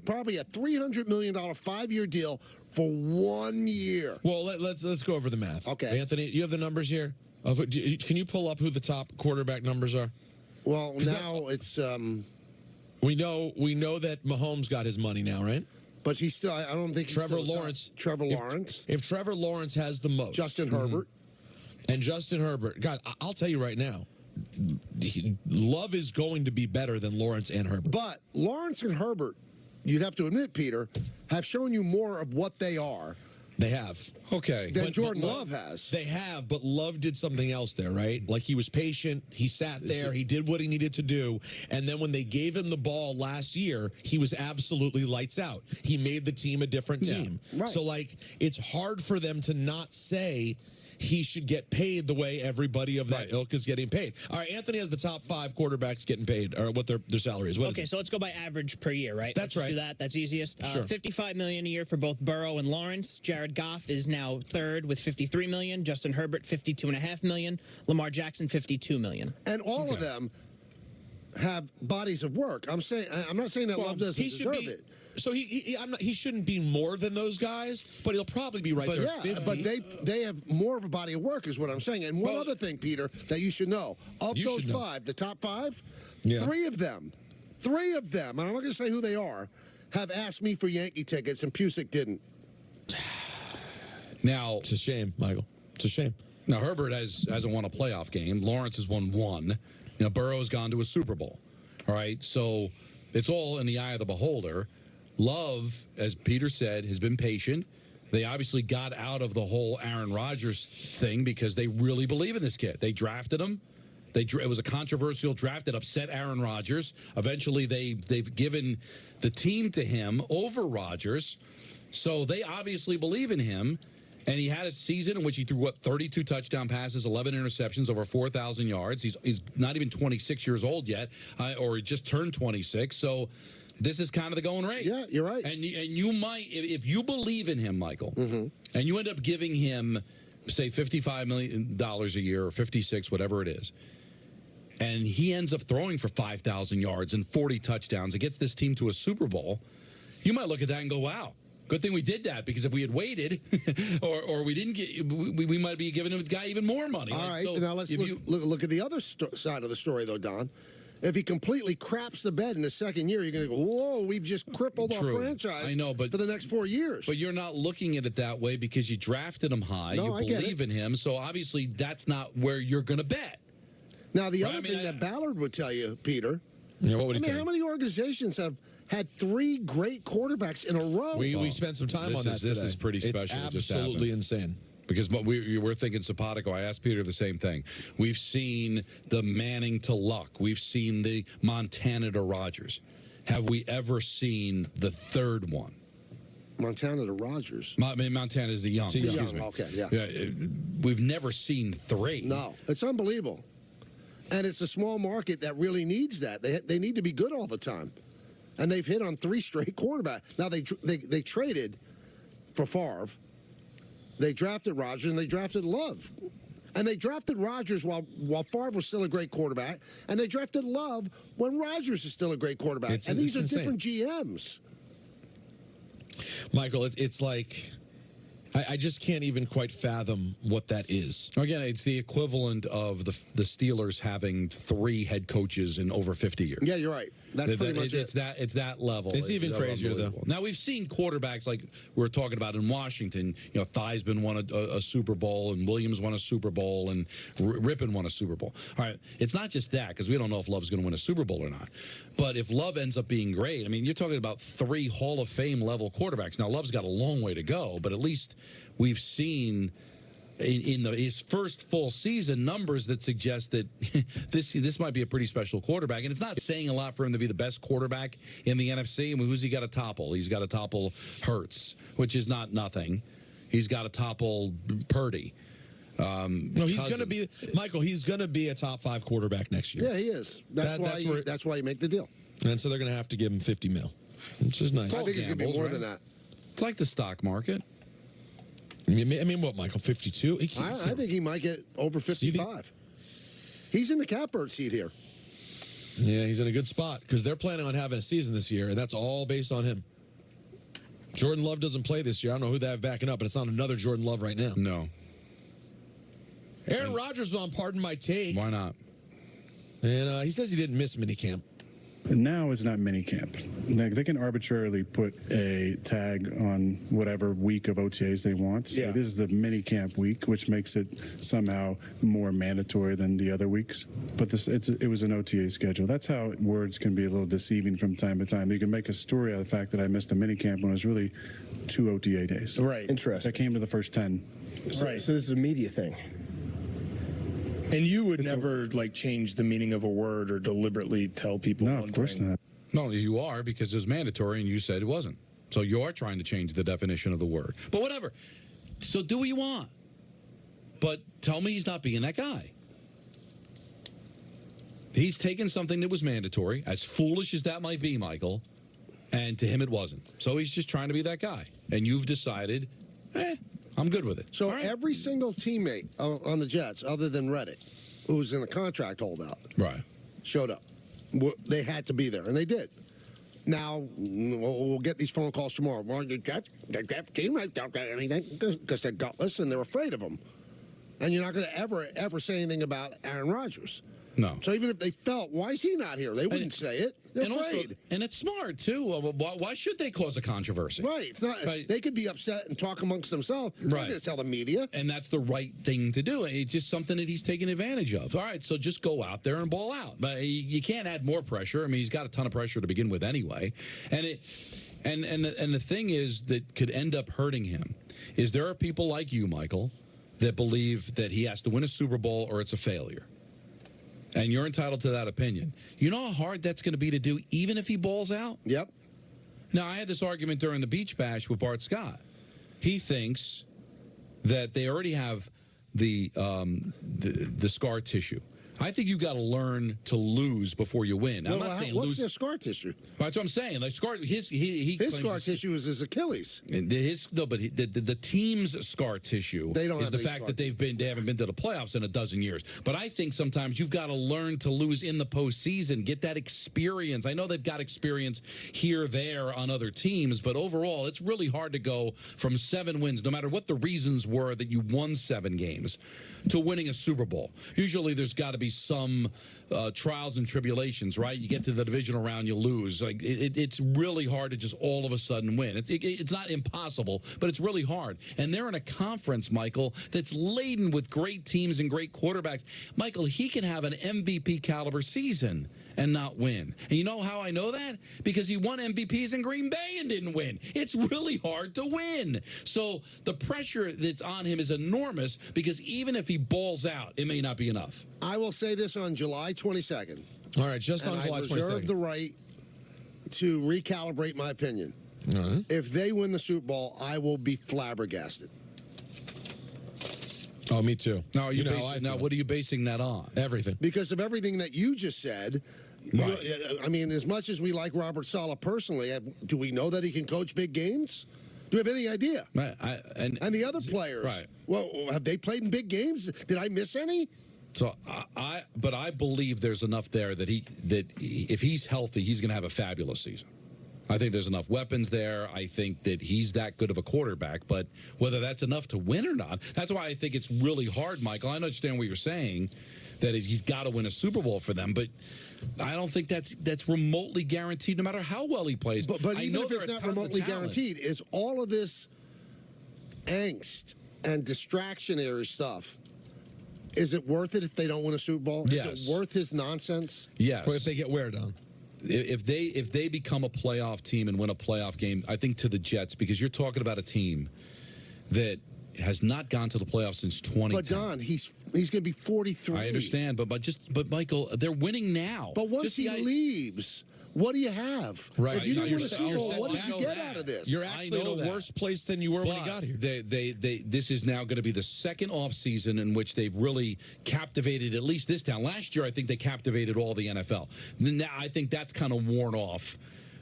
probably a $300 million 5-year deal for 1 year. Well, let's go over the math. Okay. Anthony, you have the numbers here? Can you pull up who the top quarterback numbers are? Well, now it's... We know that Mahomes got his money now, right? But he's still, I don't think Trevor Lawrence. If Trevor Lawrence has the most. Justin Herbert. And Justin Herbert. God, I'll tell you right now, Love is going to be better than Lawrence and Herbert. But Lawrence and Herbert, you'd have to admit, Peter, have shown you more of what they are. They have. Okay. Than Jordan Love has. They have, but Love did something else there, right? Like he was patient. He sat there. He did what he needed to do. And then when they gave him the ball last year, he was absolutely lights out. He made the team a different team. Right. So, like, it's hard for them to not say he should get paid the way everybody of that ilk is getting paid. All right, Anthony has the top 5 quarterbacks getting paid, or what their salary is. Okay, so let's go by average per year, right? That's let's right. do that. That's easiest. Sure. $55 million a year for both Burrow and Lawrence. Jared Goff is now third with $53 million. Justin Herbert, $52.5 million. Lamar Jackson, $52 million. And all of them have bodies of work. I'm not saying that Love doesn't deserve it. So he shouldn't be more than those guys, but he'll probably be right there at 50. But they have more of a body of work is what I'm saying. And one other thing, Peter, that you should know. Of those 5, the top 5, 3 of them, and I'm not going to say who they are, have asked me for Yankee tickets, and Pusick didn't. Now, it's a shame, Michael. It's a shame. Now, Herbert hasn't won a playoff game. Lawrence has won 1. Burrow's gone to a Super Bowl. All right, so it's all in the eye of the beholder. Love, as Peter said, has been patient. They obviously got out of the whole Aaron Rodgers thing because they really believe in this kid. They drafted him. It was a controversial draft that upset Aaron Rodgers. Eventually, they've given the team to him over Rodgers. So they obviously believe in him. And he had a season in which he threw, 32 touchdown passes, 11 interceptions, over 4,000 yards. He's not even 26 years old yet, or he just turned 26. So this is kind of the going rate. Yeah, you're right. And you might, if you believe in him, Michael, and you end up giving him, say, $55 million a year or 56, whatever it is, and he ends up throwing for 5,000 yards and 40 touchdowns and gets this team to a Super Bowl, you might look at that and go, wow, good thing we did that, because if we had waited or we didn't get, we might be giving the guy even more money. All right, so now let's look at the other side of the story, though, Don. If he completely craps the bed in the second year, you're going to go, whoa, we've just crippled our franchise I know, but, for the next 4 years. But you're not looking at it that way because you drafted him high. No, you believe in him. So obviously that's not where you're going to bet. Now, the other thing that Ballard would tell you, Peter, what would he tell you? How many organizations have had 3 great quarterbacks in a row? We spent some time on that today. This is pretty special. It's absolutely insane. Because we're thinking Sapatico. I asked Peter the same thing. We've seen the Manning to Luck. We've seen the Montana to Rodgers. Have we ever seen the third one? Montana to Rodgers. Montana is the young. Excuse me. Okay, yeah. We've never seen 3. No, it's unbelievable. And it's a small market that really needs that. They need to be good all the time. And they've hit on 3 straight quarterbacks. Now, they traded for Favre. They drafted Rodgers, and they drafted Love. And they drafted Rodgers while Favre was still a great quarterback, and they drafted Love when Rodgers is still a great quarterback. And these are different GMs. Michael, it's like I just can't even quite fathom what that is. Again, it's the equivalent of the Steelers having 3 head coaches in over 50 years. Yeah, you're right. That's pretty much it. It's that level. It's even crazier, though. Now, we've seen quarterbacks like we were talking about in Washington. You know, Theismann won a Super Bowl, and Williams won a Super Bowl, and Rippon won a Super Bowl. All right, it's not just that, because we don't know if Love's going to win a Super Bowl or not. But if Love ends up being great, I mean, you're talking about 3 Hall of Fame level quarterbacks. Now, Love's got a long way to go, but at least we've seen in his first full season numbers that suggest that this might be a pretty special quarterback. And it's not saying a lot for him to be the best quarterback in the NFC. I mean, who's he got to topple? He's got to topple Hurts, which is not nothing. He's got to topple Purdy. No, he's going to be, Michael, he's going to be a top 5 quarterback next year. Yeah, he is. That's why you make the deal. And so they're going to have to give him $50 million, which is nice. I think it's going to be more than that. It's like the stock market. I mean, what, Michael, 52? I think he might get over 55. He's in the catbird seat here. Yeah, he's in a good spot because they're planning on having a season this year, and that's all based on him. Jordan Love doesn't play this year. I don't know who they have backing up, but it's not another Jordan Love right now. No. Aaron Rodgers was on Pardon My Take. Why not? And he says he didn't miss minicamp. Now it's not minicamp. They can arbitrarily put a tag on whatever week of OTAs they want. So this is the minicamp week, which makes it somehow more mandatory than the other weeks. But it was an OTA schedule. That's how words can be a little deceiving from time to time. You can make a story out of the fact that I missed a minicamp when it was really 2 OTA days. Right. Interesting. I came to the first 10. Right. So this is a media thing. And you would never change the meaning of a word or deliberately tell people no, of course not. No, you are, because it's mandatory and you said it wasn't. So you are trying to change the definition of the word. But whatever. So do what you want. But tell me he's not being that guy. He's taken something that was mandatory, as foolish as that might be, Michael, and to him it wasn't. So he's just trying to be that guy. And you've decided, I'm good with it. So every single teammate on the Jets, other than Reddick, who was in a contract holdout, showed up. They had to be there, and they did. Now, we'll get these phone calls tomorrow. Well, the Jets teammates don't get anything because they're gutless and they're afraid of them. And you're not going to ever say anything about Aaron Rodgers. No. So even if they felt, why is he not here? They wouldn't say it. They're afraid. And it's smart, too. Why should they cause a controversy? Right. It's not, they could be upset and talk amongst themselves. They're not going to tell the media. And that's the right thing to do. It's just something that he's taking advantage of. All right, so just go out there and ball out. But you can't add more pressure. I mean, he's got a ton of pressure to begin with anyway. And the thing is that could end up hurting him is there are people like you, Michael, that believe that he has to win a Super Bowl or it's a failure. And you're entitled to that opinion. You know how hard that's going to be to do, even if he balls out? Yep. Now, I had this argument during the Beach Bash with Bart Scott. He thinks that they already have the scar tissue. I think you got to learn to lose before you win. I'm not saying what's lose. their scar tissue? That's what I'm saying. Like his scar tissue is his Achilles. The team's scar tissue is the fact that they haven't been to the playoffs in a dozen years. But I think sometimes you've got to learn to lose in the postseason, get that experience. I know they've got experience here, there on other teams, but overall, it's really hard to go from 7 wins, no matter what the reasons were that you won 7 games, to winning a Super Bowl. Usually there's got to be some trials and tribulations, right? You get to the divisional round, you lose. Like it's really hard to just all of a sudden win. It's not impossible, but it's really hard. And they're in a conference, Michael, that's laden with great teams and great quarterbacks. Michael, he can have an MVP caliber season and not win. And you know how I know that? Because he won MVPs in Green Bay and didn't win. It's really hard to win. So the pressure that's on him is enormous, because even if he balls out, it may not be enough. I will say this on July 22nd. All right, just on July 22nd. I reserve the right to recalibrate my opinion. All right. If they win the Super Bowl, I will be flabbergasted. Oh, me too. Now, what are you basing that on? Everything. Because of everything that you just said. Right. I mean, as much as we like Robert Saleh personally, do we know that he can coach big games? Do we have any idea? Right. And the other players, right. Well, have they played in big games? Did I miss any? So but I believe there's enough there that if he's healthy, he's going to have a fabulous season. I think there's enough weapons there. I think that he's that good of a quarterback, but whether that's enough to win or not, that's why I think it's really hard, Michael. I understand what you're saying, that he's got to win a Super Bowl for them, but I don't think that's remotely guaranteed no matter how well he plays. But even if it's not remotely guaranteed, is all of this angst and distractionary stuff, is it worth it if they don't win a Super Bowl? Yes. Is it worth his nonsense? Yes. Or if they get where done? If they become a playoff team and win a playoff game, I think to the Jets, because you're talking about a team that has not gone to the playoffs since 2010. But Don, he's going to be 43. I understand, but Michael, they're winning now. But once he leaves, what do you have? Right. If you didn't win a Super Bowl, what did you get out of this? You're actually in a worse place than you were when he got here. This is now going to be the second offseason in which they've really captivated at least this town. Last year, I think they captivated all the NFL. Now, I think that's kind of worn off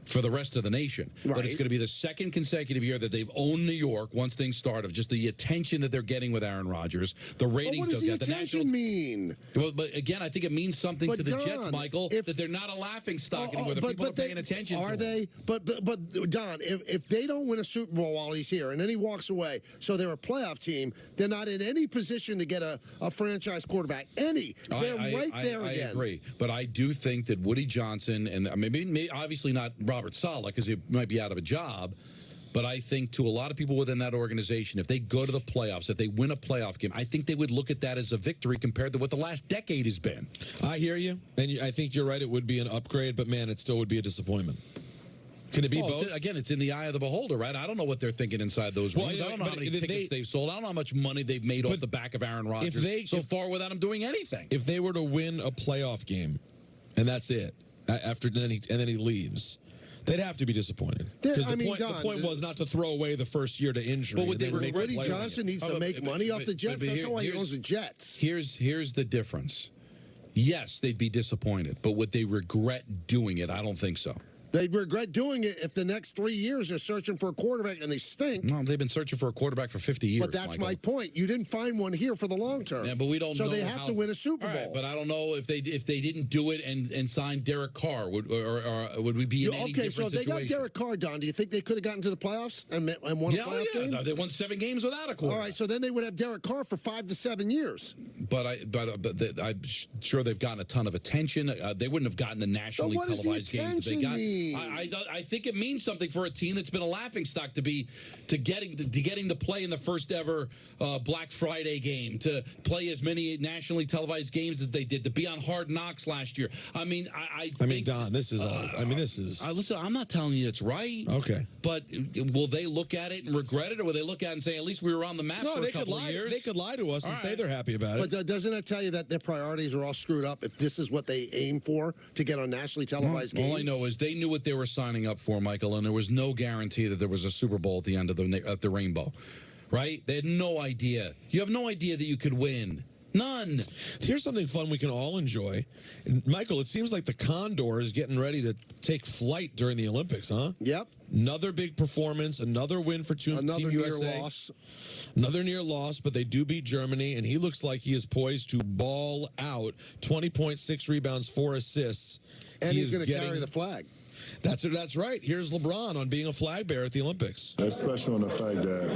for the rest of the nation. Right. But it's going to be the second consecutive year that they've owned New York once things start, of just the attention that they're getting with Aaron Rodgers, the ratings they'll get. The attention mean? Well, but again, I think it means something to the Don, Jets, Michael, that they're not a laughing stock anymore. The people are paying attention to Are them. they? But Don, if they don't win a Super Bowl while he's here and then he walks away, so they're a playoff team, they're not in any position to get a franchise quarterback. They're right there again. I agree. But I do think that Woody Johnson, and maybe obviously not Robert Saleh, because he might be out of a job, but I think to a lot of people within that organization, if they go to the playoffs, if they win a playoff game, I think they would look at that as a victory compared to what the last decade has been. I hear you, and I think you're right. It would be an upgrade, but man, it still would be a disappointment. Can it be both? Again, it's in the eye of the beholder, right? I don't know what they're thinking inside those rooms. I don't know how many tickets they've sold. I don't know how much money they've made off the back of Aaron Rodgers so far without him doing anything. If they were to win a playoff game, and that's it, then he leaves, they'd have to be disappointed. Because the point was not to throw away the first year to injury. But Woody Johnson needs to make money off the Jets. That's why he owns the Jets. Here's the difference. Yes, they'd be disappointed, but would they regret doing it? I don't think so. They'd regret doing it if the next 3 years they're searching for a quarterback and they stink. No, they've been searching for a quarterback for 50 years. But that's my point. You didn't find one here for the long term. Yeah, but we don't know. So they have to win a Super Bowl. Right, but I don't know if they didn't do it and sign Derek Carr, would we be in any different so they situation? got Derek Carr done. Do you think they could have gotten to the playoffs and won a playoff game? No, they won 7 games without a quarterback. All right, so then they would have Derek Carr for 5 to 7 years. But I'm sure they've gotten a ton of attention. They wouldn't have gotten the nationally televised games that they got. Mean? I think it means something for a team that's been a laughingstock to getting to play in the first ever Black Friday game, to play as many nationally televised games as they did, to be on Hard Knocks last year. I mean, Don, this is all. Listen, I'm not telling you it's right. Okay, but will they look at it and regret it, or will they look at it and say, at least we were on the map for a couple of years? They could lie to us and say they're happy about it. But doesn't that tell you that their priorities are all screwed up if this is what they aim for, to get on nationally televised games? All I know is they knew what they were signing up for, Michael, and there was no guarantee that there was a Super Bowl at the end of the rainbow, right? They had no idea. You have no idea that you could win None. Here's something fun we can all enjoy. Michael, it seems like the Condor is getting ready to take flight during the Olympics, huh? Yep. Another big performance, another win for Team USA. Near loss. Another near loss, but they do beat Germany, and he looks like he is poised to ball out. 20.6 rebounds, 4 assists. And he's going to carry the flag. That's right. Here's LeBron on being a flag bearer at the Olympics. That's special in the fact that,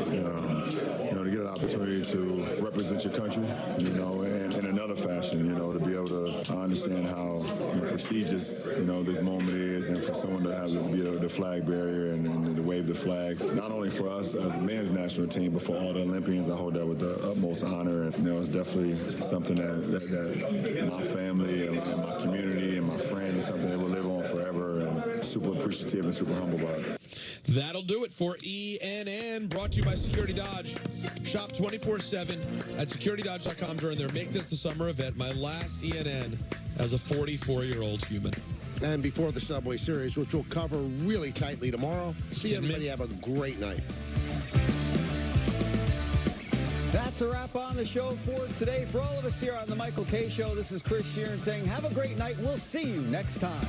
to get an opportunity to represent your country, and in another fashion, to be able to understand how prestigious, this moment is, and for someone to have to be the flag bearer and to wave the flag, not only for us as a men's national team, but for all the Olympians, I hold that with the utmost honor. And, it's definitely something that my family and my community and my friends is something that will live on forever, and super appreciative and super humble about it. That'll do it for ENN, brought to you by Security Dodge. Shop 24/7 at securitydodge.com during their Make This the Summer event. My last ENN as a 44-year-old human. And before the Subway Series, which we'll cover really tightly tomorrow. See everybody have a great night. That's a wrap on the show for today. For all of us here on The Michael Kay Show, this is Chris Sheeran saying have a great night. We'll see you next time.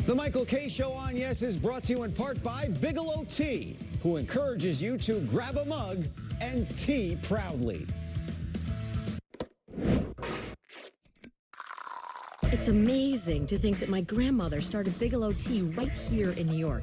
The Michael Kay Show on Yes is brought to you in part by Bigelow Tea, who encourages you to grab a mug and tea proudly. It's amazing to think that my grandmother started Bigelow Tea right here in New York.